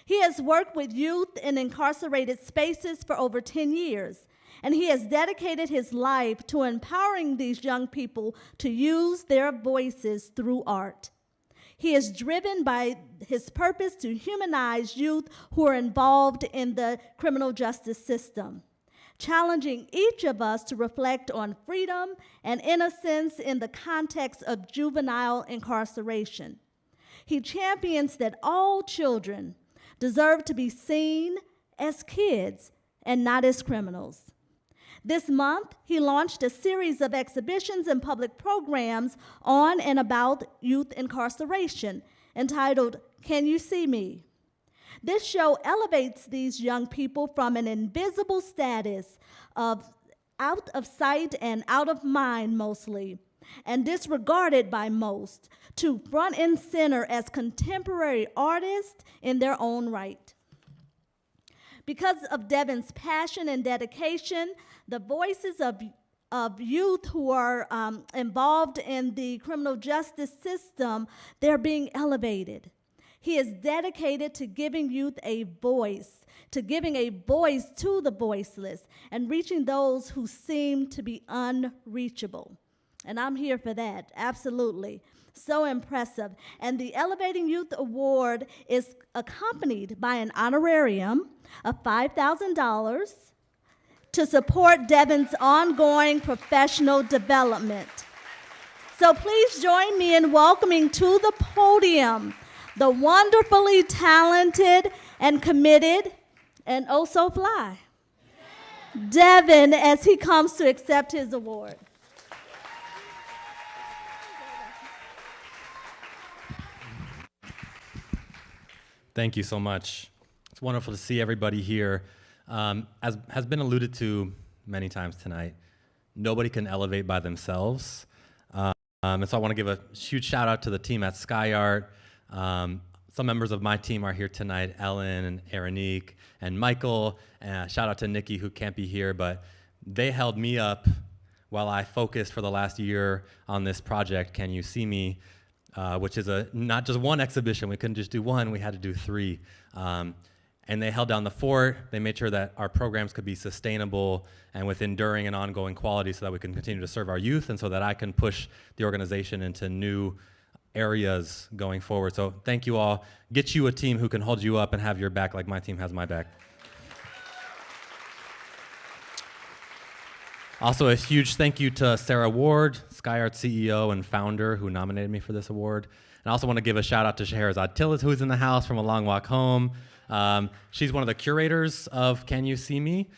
He has worked with youth in incarcerated spaces for over 10 years, and he has dedicated his life to empowering these young people to use their voices through art. He is driven by his purpose to humanize youth who are involved in the criminal justice system, challenging each of us to reflect on freedom and innocence in the context of juvenile incarceration. He champions that all children deserve to be seen as kids and not as criminals. This month, he launched a series of exhibitions and public programs on and about youth incarceration entitled, Can You See Me? This show elevates these young people from an invisible status of out of sight and out of mind mostly, and disregarded by most, to front and center as contemporary artists in their own right. Because of Devin's passion and dedication, the voices of youth who are involved in the criminal justice system, they're being elevated. He is dedicated to giving youth a voice, to giving a voice to the voiceless, and reaching those who seem to be unreachable. And I'm here for that, absolutely. So impressive. And the Elevating Youth Award is accompanied by an honorarium of $5,000 to support Devin's ongoing professional development. So please join me in welcoming to the podium the wonderfully talented and committed and oh so fly Devin as he comes to accept his award. Thank you so much. It's wonderful to see everybody here. As has been alluded to many times tonight, nobody can elevate by themselves. And so I want to give a huge shout out to the team at Sky Art. Some members of my team are here tonight, Ellen and Aranique and Michael. Shout out to Nikki, who can't be here, but they held me up while I focused for the last year on this project, Can You See Me? Which is not just one exhibition. We couldn't just do one, we had to do 3. And they held down the fort. They made sure that our programs could be sustainable and with enduring and ongoing quality so that we can continue to serve our youth and so that I can push the organization into new areas going forward. So thank you all. Get you a team who can hold you up and have your back like my team has my back. Also, a huge thank you to Sarah Ward, SkyArt CEO and founder, who nominated me for this award. And I also want to give a shout out to Scheherazade Tillis, who's in the house from A Long Walk Home. She's one of the curators of Can You See Me?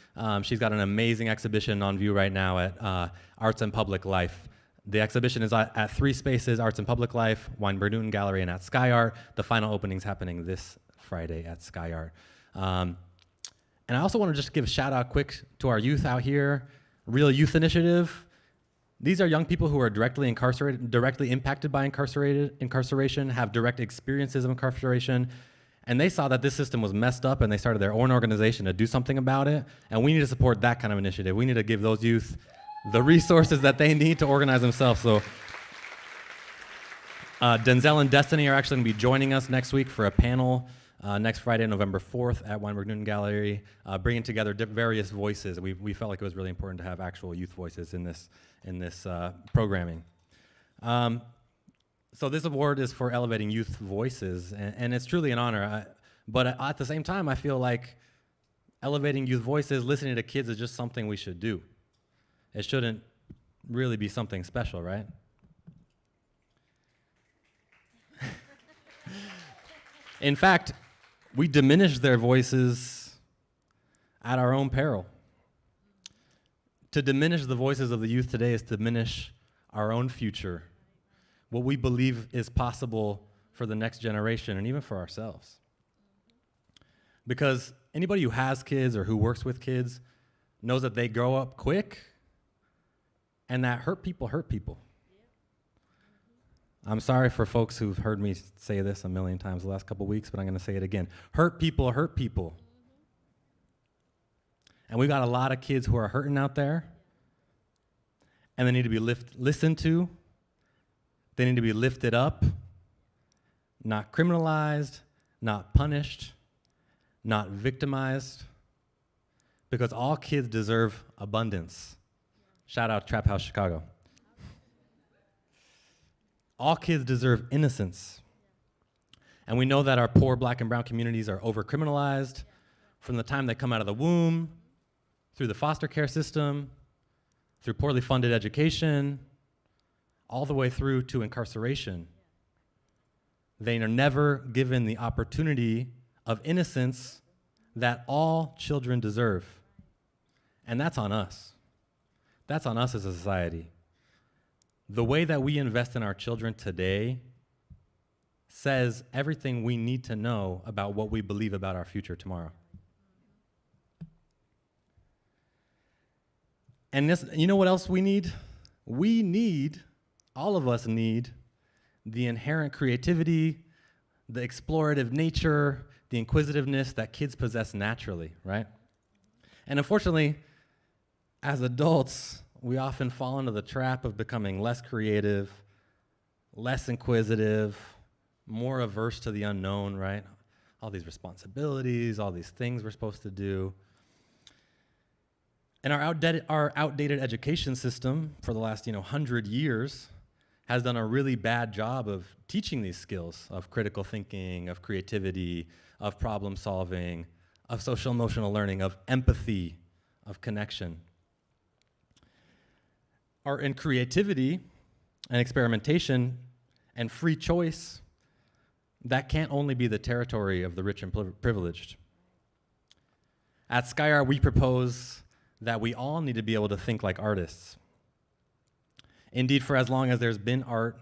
She's got an amazing exhibition on view right now at Arts and Public Life. The exhibition is at 3 spaces, Arts and Public Life, Weinberg Newton Gallery, and at SkyArt. The final opening's happening this Friday at SkyArt. And I also want to just give a shout out quick to our youth out here. Real Youth Initiative. These are young people who are directly incarcerated, directly impacted by incarceration, have direct experiences of incarceration, and they saw that this system was messed up and they started their own organization to do something about it, and we need to support that kind of initiative. We need to give those youth the resources that they need to organize themselves. So Denzel and Destiny are actually going to be joining us next week for a panel next Friday, November 4th at Weinberg Newton Gallery, bringing together various voices. We felt like it was really important to have actual youth voices in this programming. So this award is for elevating youth voices, and it's truly an honor. But at the same time, I feel like elevating youth voices, listening to kids is just something we should do. It shouldn't really be something special, right? In fact, we diminish their voices at our own peril. To diminish the voices of the youth today is to diminish our own future, what we believe is possible for the next generation and even for ourselves. Because anybody who has kids or who works with kids knows that they grow up quick and that hurt people hurt people. I'm sorry for folks who've heard me say this a million times the last couple weeks, but I'm going to say it again. Hurt people hurt people. And we've got a lot of kids who are hurting out there, and they need to be listened to. They need to be lifted up, not criminalized, not punished, not victimized, because all kids deserve abundance. Shout out Trap House Chicago. All kids deserve innocence. And we know that our poor Black and brown communities are over-criminalized from the time they come out of the womb, through the foster care system, through poorly funded education, all the way through to incarceration. They are never given the opportunity of innocence that all children deserve. And that's on us. That's on us as a society. The way that we invest in our children today says everything we need to know about what we believe about our future tomorrow. And this, you know what else we need? We need, all of us need, the inherent creativity, the explorative nature, the inquisitiveness that kids possess naturally, right? And unfortunately, as adults, we often fall into the trap of becoming less creative, less inquisitive, more averse to the unknown, right? All these responsibilities, all these things we're supposed to do. And our outdated education system for the last 100 years has done a really bad job of teaching these skills of critical thinking, of creativity, of problem solving, of social emotional learning, of empathy, of connection. Art and creativity and experimentation and free choice, that can't only be the territory of the rich and privileged. At SkyArt, we propose that we all need to be able to think like artists. Indeed, for as long as there's been art,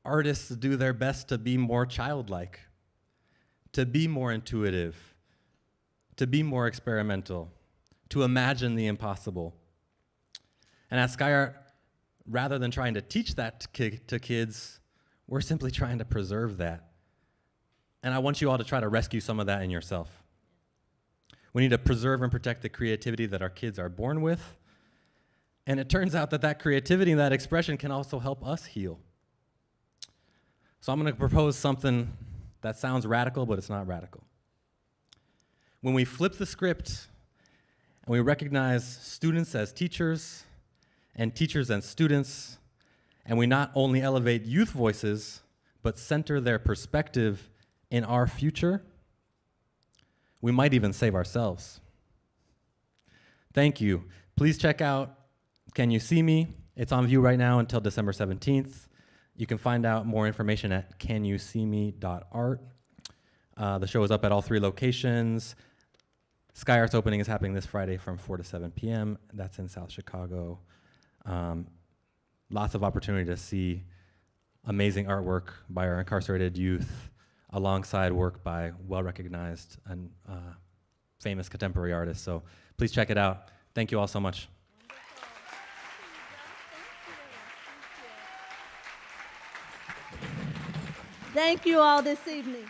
artists do their best to be more childlike, to be more intuitive, to be more experimental, to imagine the impossible. And at SkyArt, rather than trying to teach that to kids, we're simply trying to preserve that. And I want you all to try to rescue some of that in yourself. We need to preserve and protect the creativity that our kids are born with. And it turns out that that creativity and that expression can also help us heal. So I'm going to propose something that sounds radical, but it's not radical. When we flip the script and we recognize students as teachers and teachers as students, and we not only elevate youth voices, but center their perspective in our future, we might even save ourselves. Thank you. Please check out Can You See Me? It's on view right now until December 17th. You can find out more information at canyouseeme.art. The show is up at all 3 locations. Sky Art's opening is happening this Friday from 4 to 7 p.m. That's in South Chicago. Lots of opportunity to see amazing artwork by our incarcerated youth alongside work by well-recognized and famous contemporary artists. So please check it out. Thank you all so much. Thank you all this evening.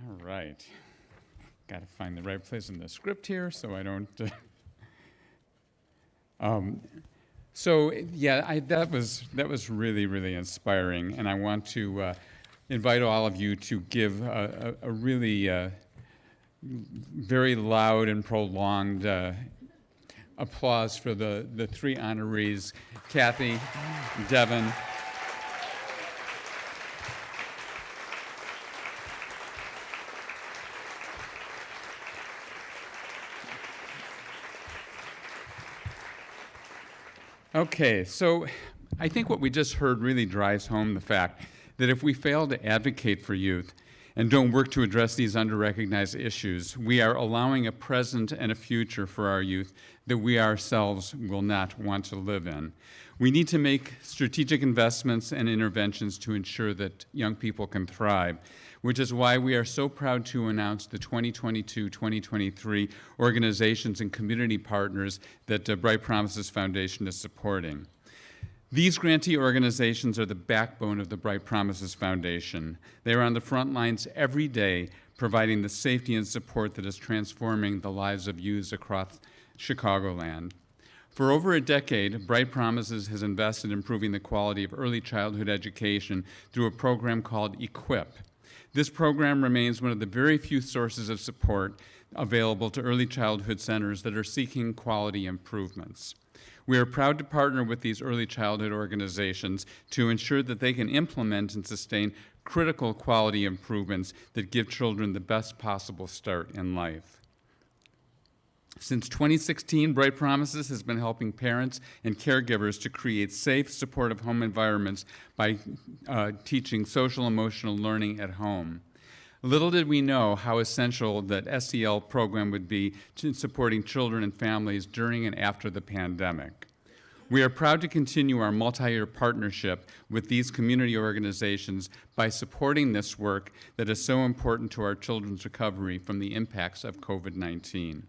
All right. Got to find the right place in the script here so I don't. That was really, really inspiring, and I want to invite all of you to give a really very loud and prolonged applause for the 3 honorees, Kathy, Devin, Okay, so I think what we just heard really drives home the fact that if we fail to advocate for youth and don't work to address these under-recognized issues, we are allowing a present and a future for our youth that we ourselves will not want to live in. We need to make strategic investments and interventions to ensure that young people can thrive, which is why we are so proud to announce the 2022-2023 organizations and community partners that Bright Promises Foundation is supporting. These grantee organizations are the backbone of the Bright Promises Foundation. They are on the front lines every day, providing the safety and support that is transforming the lives of youths across Chicagoland. For over a decade, Bright Promises has invested in improving the quality of early childhood education through a program called EQUIP. This program remains one of the very few sources of support available to early childhood centers that are seeking quality improvements. We are proud to partner with these early childhood organizations to ensure that they can implement and sustain critical quality improvements that give children the best possible start in life. Since 2016, Bright Promises has been helping parents and caregivers to create safe, supportive home environments by teaching social-emotional learning at home. Little did we know how essential that SEL program would be to supporting children and families during and after the pandemic. We are proud to continue our multi-year partnership with these community organizations by supporting this work that is so important to our children's recovery from the impacts of COVID-19.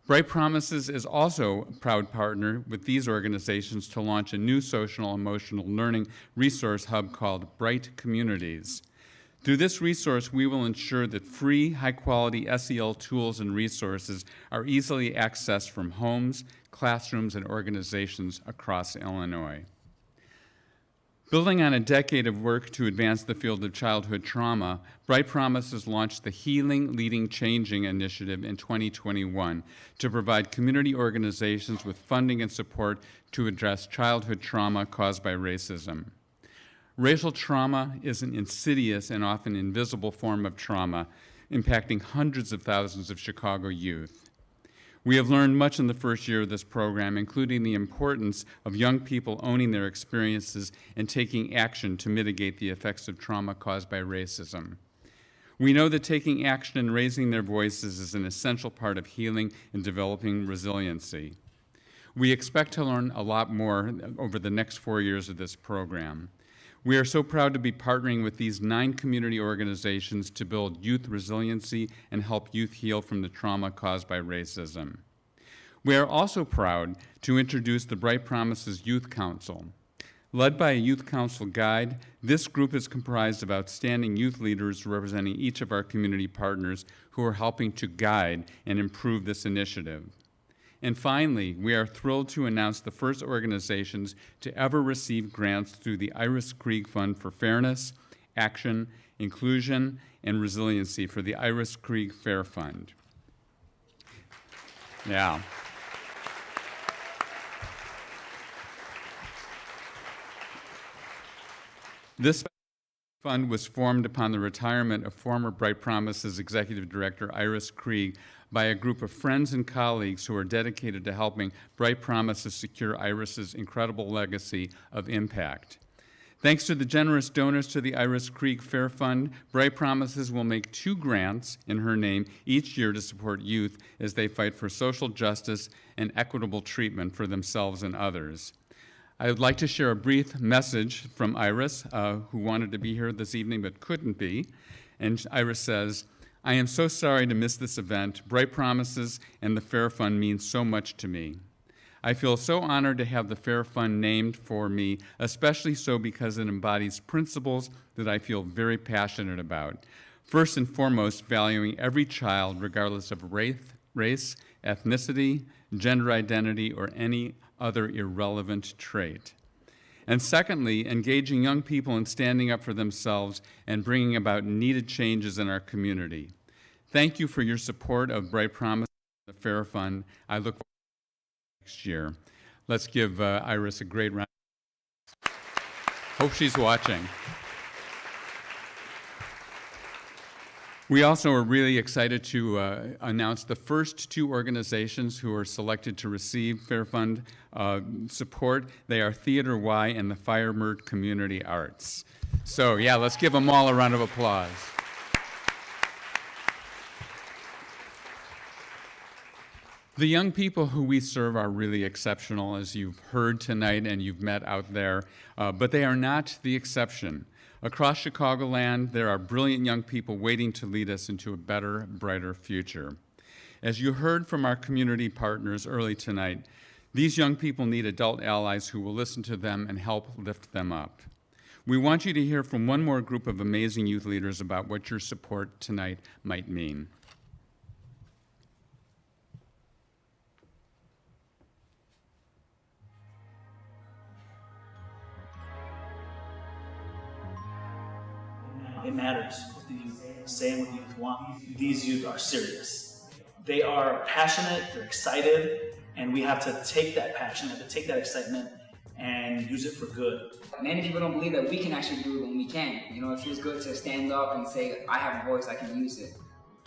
Bright Promises is also a proud partner with these organizations to launch a new social emotional learning resource hub called Bright Communities. Through this resource, we will ensure that free, high-quality SEL tools and resources are easily accessed from homes, classrooms, and organizations across Illinois. Building on a decade of work to advance the field of childhood trauma, Bright Promises launched the Healing, Leading, Changing initiative in 2021 to provide community organizations with funding and support to address childhood trauma caused by racism. Racial trauma is an insidious and often invisible form of trauma, impacting hundreds of thousands of Chicago youth. We have learned much in the first year of this program, including the importance of young people owning their experiences and taking action to mitigate the effects of trauma caused by racism. We know that taking action and raising their voices is an essential part of healing and developing resiliency. We expect to learn a lot more over the next 4 years of this program. We are so proud to be partnering with these 9 community organizations to build youth resiliency and help youth heal from the trauma caused by racism. We are also proud to introduce the Bright Promises Youth Council. Led by a youth council guide, this group is comprised of outstanding youth leaders representing each of our community partners who are helping to guide and improve this initiative. And finally, we are thrilled to announce the first organizations to ever receive grants through the Iris Krieg Fund for Fairness, Action, Inclusion, and Resiliency for the Iris Krieg Fair Fund. Yeah. This fund was formed upon the retirement of former Bright Promises Executive Director Iris Krieg by a group of friends and colleagues who are dedicated to helping Bright Promises secure Iris's incredible legacy of impact. Thanks to the generous donors to the Iris Krieg Fair Fund, Bright Promises will make 2 grants in her name each year to support youth as they fight for social justice and equitable treatment for themselves and others. I would like to share a brief message from Iris, who wanted to be here this evening but couldn't be. And Iris says, "I am so sorry to miss this event. Bright Promises and the Fair Fund mean so much to me. I feel so honored to have the Fair Fund named for me, especially so because it embodies principles that I feel very passionate about. First and foremost, valuing every child regardless of race, ethnicity, gender identity, or any other irrelevant trait. And secondly, engaging young people in standing up for themselves and bringing about needed changes in our community. Thank you for your support of Bright Promise and the Fair Fund. I look forward to next year." Let's give Iris a great round. Hope she's watching. We also are really excited to announce the first 2 organizations who are selected to receive Fair Fund support. They are Theater Y and the Firemerd Community Arts. So yeah, let's give them all a round of applause. The young people who we serve are really exceptional, as you've heard tonight and you've met out there, but they are not the exception. Across Chicagoland, there are brilliant young people waiting to lead us into a better, brighter future. As you heard from our community partners early tonight, these young people need adult allies who will listen to them and help lift them up. We want you to hear from one more group of amazing youth leaders about what your support tonight might mean. It matters what the youth say and what the youth want. These youth are serious. They are passionate, they're excited, and we have to take that passion, have to take that excitement and use it for good. Many people don't believe that we can actually do it when we can. You know, it feels good to stand up and say, I have a voice, I can use it.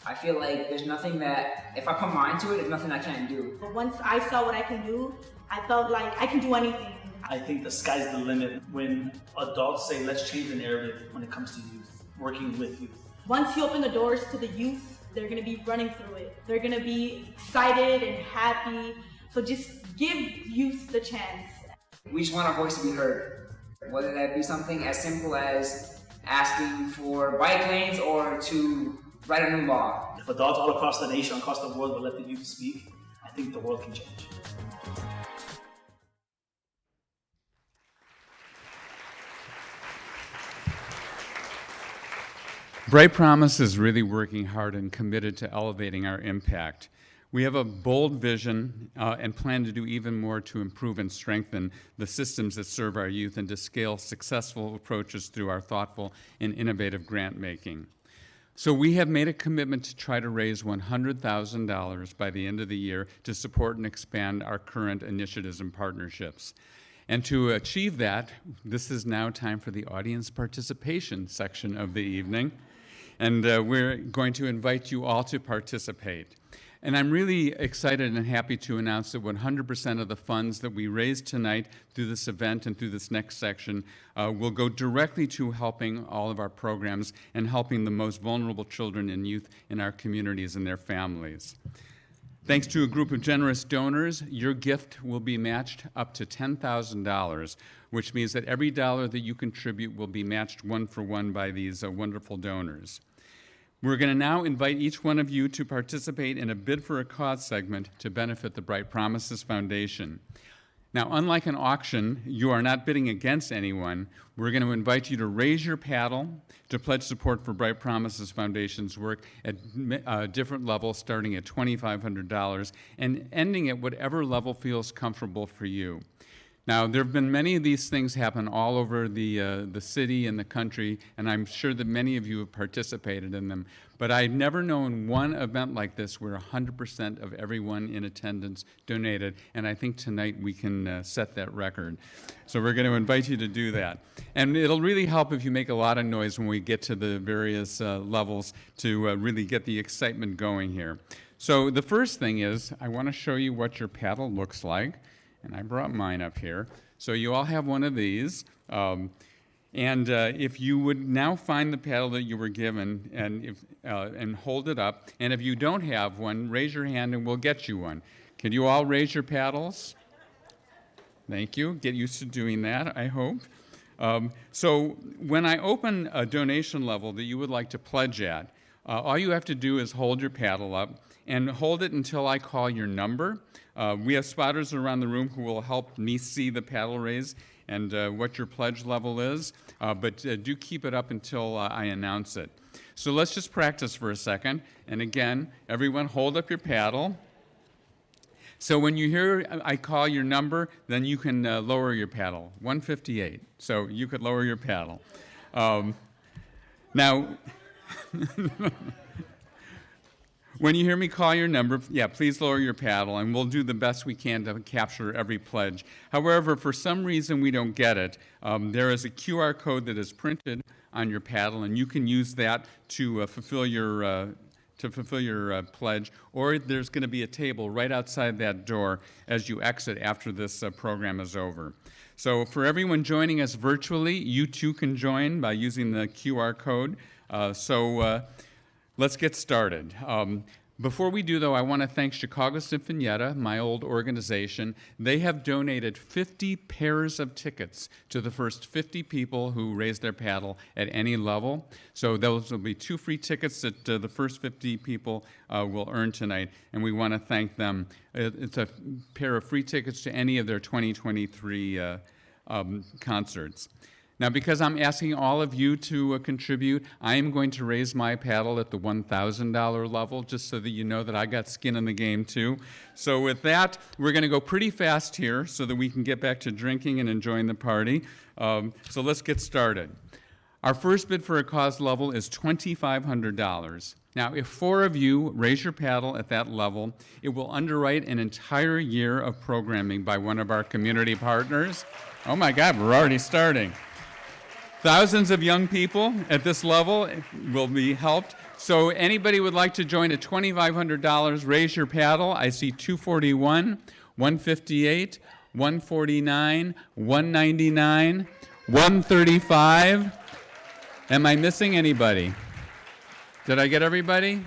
I feel like there's nothing that, if I put my mind to it, there's nothing I can't do. But once I saw what I can do, I felt like I can do anything. I think the sky's the limit when adults say, let's change the narrative when it comes to youth, working with youth. Once you open the doors to the youth, they're gonna be running through it. They're gonna be excited and happy. So just give youth the chance. We just want our voice to be heard. Whether that be something as simple as asking for bike lanes or to write a new law. If adults all across the nation, across the world will let the youth speak, I think the world can change. Bright Promise is really working hard and committed to elevating our impact. We have a bold vision and plan to do even more to improve and strengthen the systems that serve our youth and to scale successful approaches through our thoughtful and innovative grant making. So we have made a commitment to try to raise $100,000 by the end of the year to support and expand our current initiatives and partnerships. And to achieve that, this is now time for the audience participation section of the evening. And we're going to invite you all to participate. And I'm really excited and happy to announce that 100% of the funds that we raise tonight through this event and through this next section will go directly to helping all of our programs and helping the most vulnerable children and youth in our communities and their families. Thanks to a group of generous donors, your gift will be matched up to $10,000, which means that every dollar that you contribute will be matched one for one by these wonderful donors. We're going to now invite each one of you to participate in a Bid for a Cause segment to benefit the Bright Promises Foundation. Now, unlike an auction, you are not bidding against anyone. We're going to invite you to raise your paddle to pledge support for Bright Promises Foundation's work at different levels, starting at $2,500 and ending at whatever level feels comfortable for you. Now, there have been many of these things happen all over the city and the country, and I'm sure that many of you have participated in them. But I've never known one event like this where 100% of everyone in attendance donated, and I think tonight we can set that record. So we're going to invite you to do that. And it'll really help if you make a lot of noise when we get to the various levels to really get the excitement going here. So the first thing is I want to show you what your paddle looks like. And I brought mine up here. So you all have one of these. If you would now find the paddle that you were given and hold it up, and if you don't have one, raise your hand and we'll get you one. Can you all raise your paddles? Thank you. Get used to doing that, I hope. So when I open a donation level that you would like to pledge at, all you have to do is hold your paddle up and hold it until I call your number. We have spotters around the room who will help me see the paddle raise and what your pledge level is, but do keep it up until I announce it. So let's just practice for a second. And again, everyone hold up your paddle. So when you hear I call your number, then you can lower your paddle, 158. So you could lower your paddle. Now, when you hear me call your number, yeah, please lower your paddle, and we'll do the best we can to capture every pledge. However, for some reason we don't get it, there is a QR code that is printed on your paddle, and you can use that to fulfill your pledge, or there's going to be a table right outside that door as you exit after this program is over. So for everyone joining us virtually, you too can join by using the QR code. Let's get started. Before we do, though, I want to thank Chicago Sinfonietta, my old organization. They have donated 50 pairs of tickets to the first 50 people who raise their paddle at any level. So those will be 2 free tickets that the first 50 people will earn tonight, and we want to thank them. It's a pair of free tickets to any of their 2023 concerts. Now, because I'm asking all of you to contribute, I am going to raise my paddle at the $1,000 level, just so that you know that I got skin in the game, too. So with that, we're going to go pretty fast here so that we can get back to drinking and enjoying the party. So let's get started. Our first bid for a cause level is $2,500. Now, if 4 of you raise your paddle at that level, it will underwrite an entire year of programming by one of our community partners. Oh my God, we're already starting. Thousands of young people at this level will be helped. So anybody would like to join at $2,500, raise your paddle. I see 241, 158, 149, 199, 135. Am I missing anybody? Did I get everybody?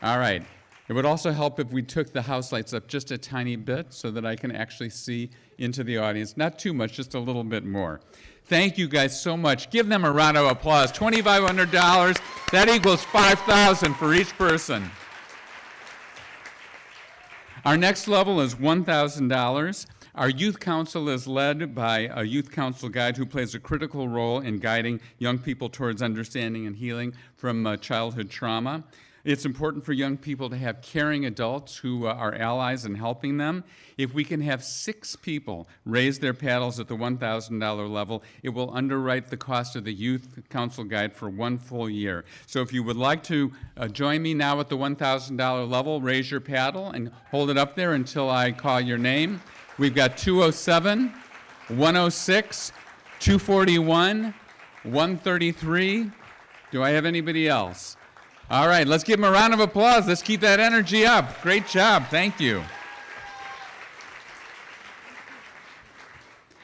All right. It would also help if we took the house lights up just a tiny bit so that I can actually see into the audience. Not too much, just a little bit more. Thank you guys so much. Give them a round of applause. $2,500, that equals $5,000 for each person. Our next level is $1,000. Our youth council is led by a youth council guide who plays a critical role in guiding young people towards understanding and healing from childhood trauma. It's important for young people to have caring adults who are allies in helping them. If we can have 6 people raise their paddles at the $1,000 level, it will underwrite the cost of the Youth Council Guide for 1 full year. So if you would like to join me now at the $1,000 level, raise your paddle and hold it up there until I call your name. We've got 207, 106, 241, 133. Do I have anybody else? All right, let's give them a round of applause. Let's keep that energy up. Great job. Thank you.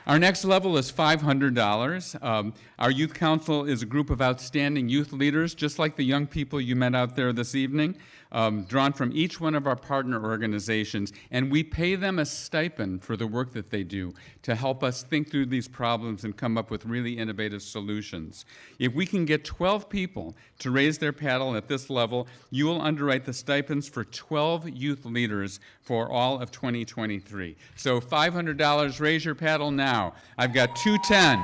Our next level is $500. Our youth council is a group of outstanding youth leaders, just like the young people you met out there this evening, drawn from each one of our partner organizations, and we pay them a stipend for the work that they do to help us think through these problems and come up with really innovative solutions. If we can get 12 people to raise their paddle at this level, you will underwrite the stipends for 12 youth leaders for all of 2023. So $500, raise your paddle now. I've got 210,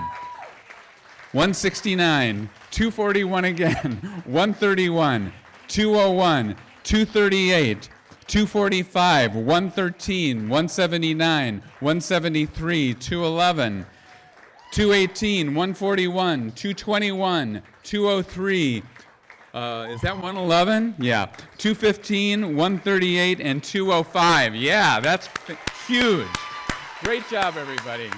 169, 241 again, 131, 201, 238, 245, 113, 179, 173, 211, 218, 141, 221, 203. Is that 111? Yeah. 215, 138, and 205. Yeah, that's huge. Great job, everybody.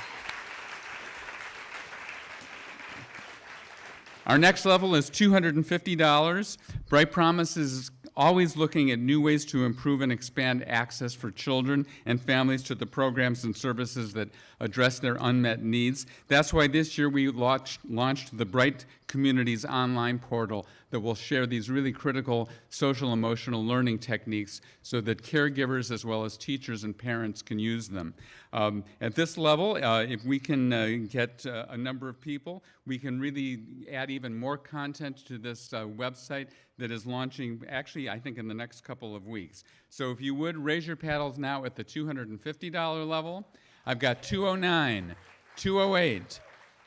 Our next level is $250. Bright Promise is always looking at new ways to improve and expand access for children and families to the programs and services that address their unmet needs. That's why this year we launched the Bright Communities online portal that will share these really critical social emotional learning techniques so that caregivers as well as teachers and parents can use them. At this level, if we can get a number of people, we can really add even more content to this website that is launching actually I think in the next couple of weeks. So if you would, raise your paddles now at the $250 level. I've got 209, 208,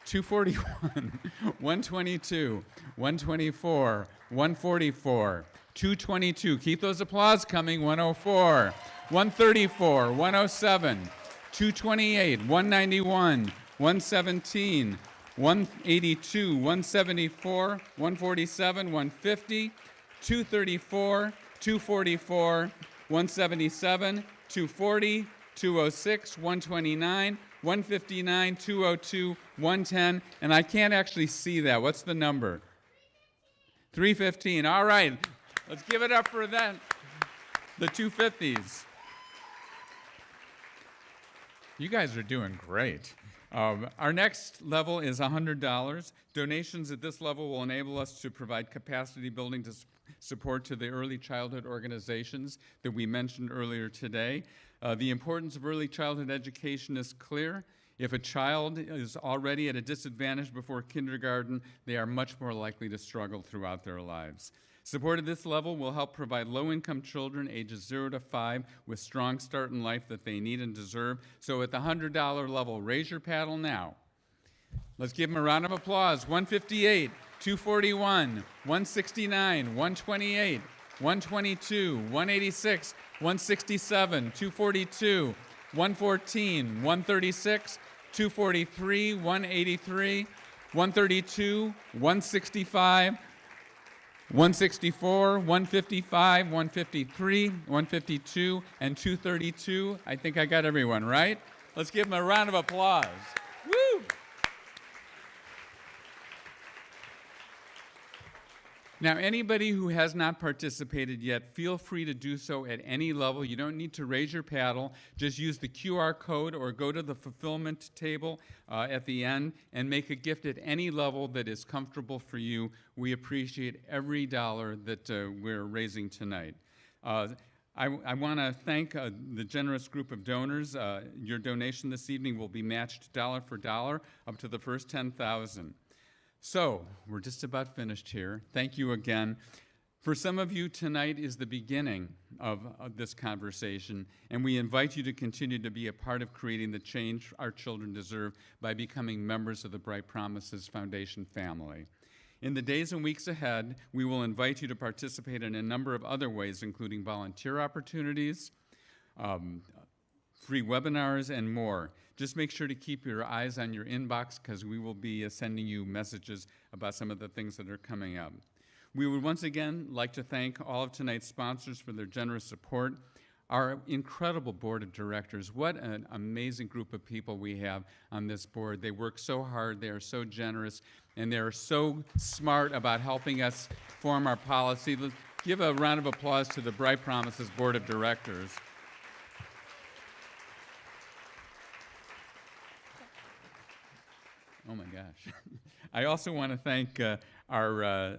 241, 122, 124, 144, 222. Keep those applause coming. 104, 134, 107, 228, 191, 117, 182, 174, 147, 150, 234, 244, 177, 240, 206, 129, 159, 202, 110, and I can't actually see that. What's the number? 315. All right, let's give it up for that. The 250s. You guys are doing great. Our next level is $100. Donations at this level will enable us to provide capacity building to support to the early childhood organizations that we mentioned earlier today. The importance of early childhood education is clear. If a child is already at a disadvantage before kindergarten, they are much more likely to struggle throughout their lives. Support at this level will help provide low-income children ages 0 to 5 with strong start in life that they need and deserve. So at the $100 level, raise your paddle now. Let's give them a round of applause. 158, 241, 169, 128, 122, 186, 167, 242, 114, 136, 243, 183, 132, 165, 164, 155, 153, 152, and 232. I think I got everyone, right? Let's give them a round of applause. Woo! Now, anybody who has not participated yet, feel free to do so at any level. You don't need to raise your paddle. Just use the QR code or go to the fulfillment table at the end and make a gift at any level that is comfortable for you. We appreciate every dollar that we're raising tonight. I want to thank the generous group of donors. Your donation this evening will be matched dollar for dollar up to the first 10,000. So, we're just about finished here. Thank you again. For some of you, tonight is the beginning of this conversation, and we invite you to continue to be a part of creating the change our children deserve by becoming members of the Bright Promises Foundation family. In the days and weeks ahead, we will invite you to participate in a number of other ways, including volunteer opportunities, free webinars, and more. Just make sure to keep your eyes on your inbox because we will be sending you messages about some of the things that are coming up. We would once again like to thank all of tonight's sponsors for their generous support. Our incredible board of directors, what an amazing group of people we have on this board. They work so hard, they are so generous, and they are so smart about helping us form our policy. Let's give a round of applause to the Bright Promises board of directors. Oh my gosh. I also want to thank our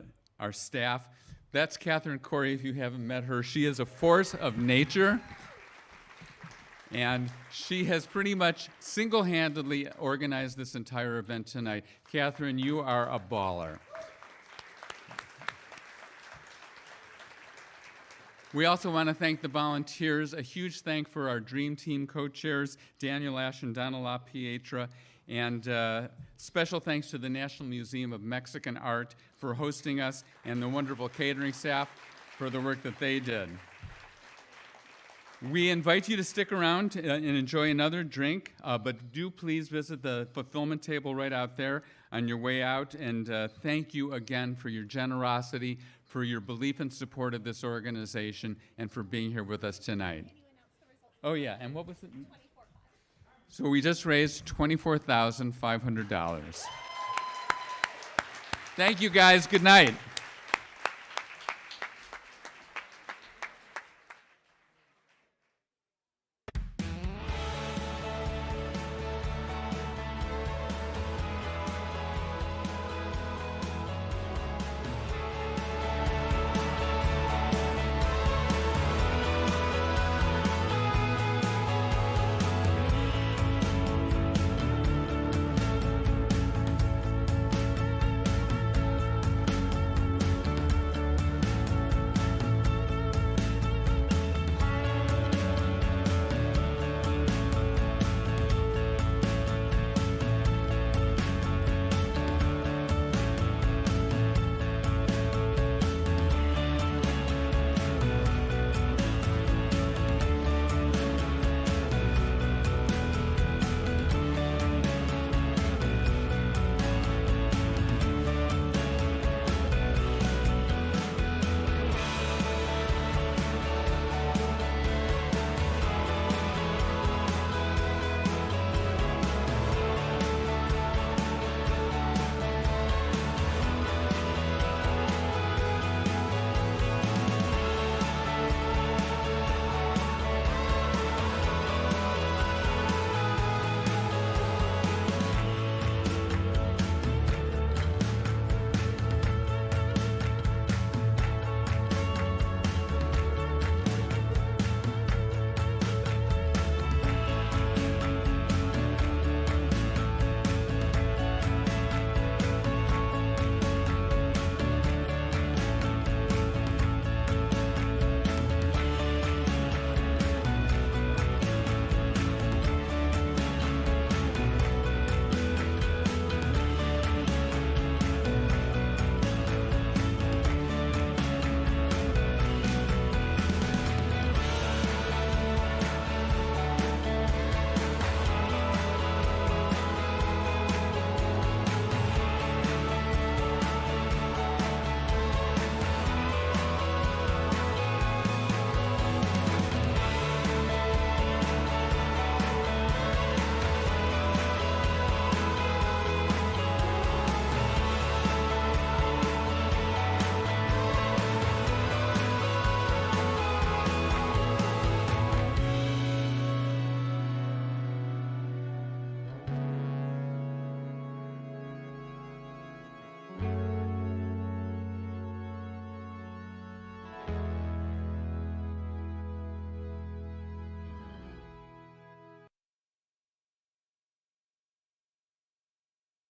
staff. That's Catherine Corey, if you haven't met her. She is a force of nature. And she has pretty much single-handedly organized this entire event tonight. Catherine, you are a baller. We also want to thank the volunteers. A huge thank for our Dream Team co-chairs, Daniel Ash and Donna La Pietra. And special thanks to the National Museum of Mexican Art for hosting us, and the wonderful catering staff for the work that they did. We invite you to stick around and enjoy another drink, but do please visit the fulfillment table right out there on your way out. And thank you again for your generosity, for your belief and support of this organization, and for being here with us tonight. Oh yeah, and what was it? So we just raised $24,500. Thank you guys, good night.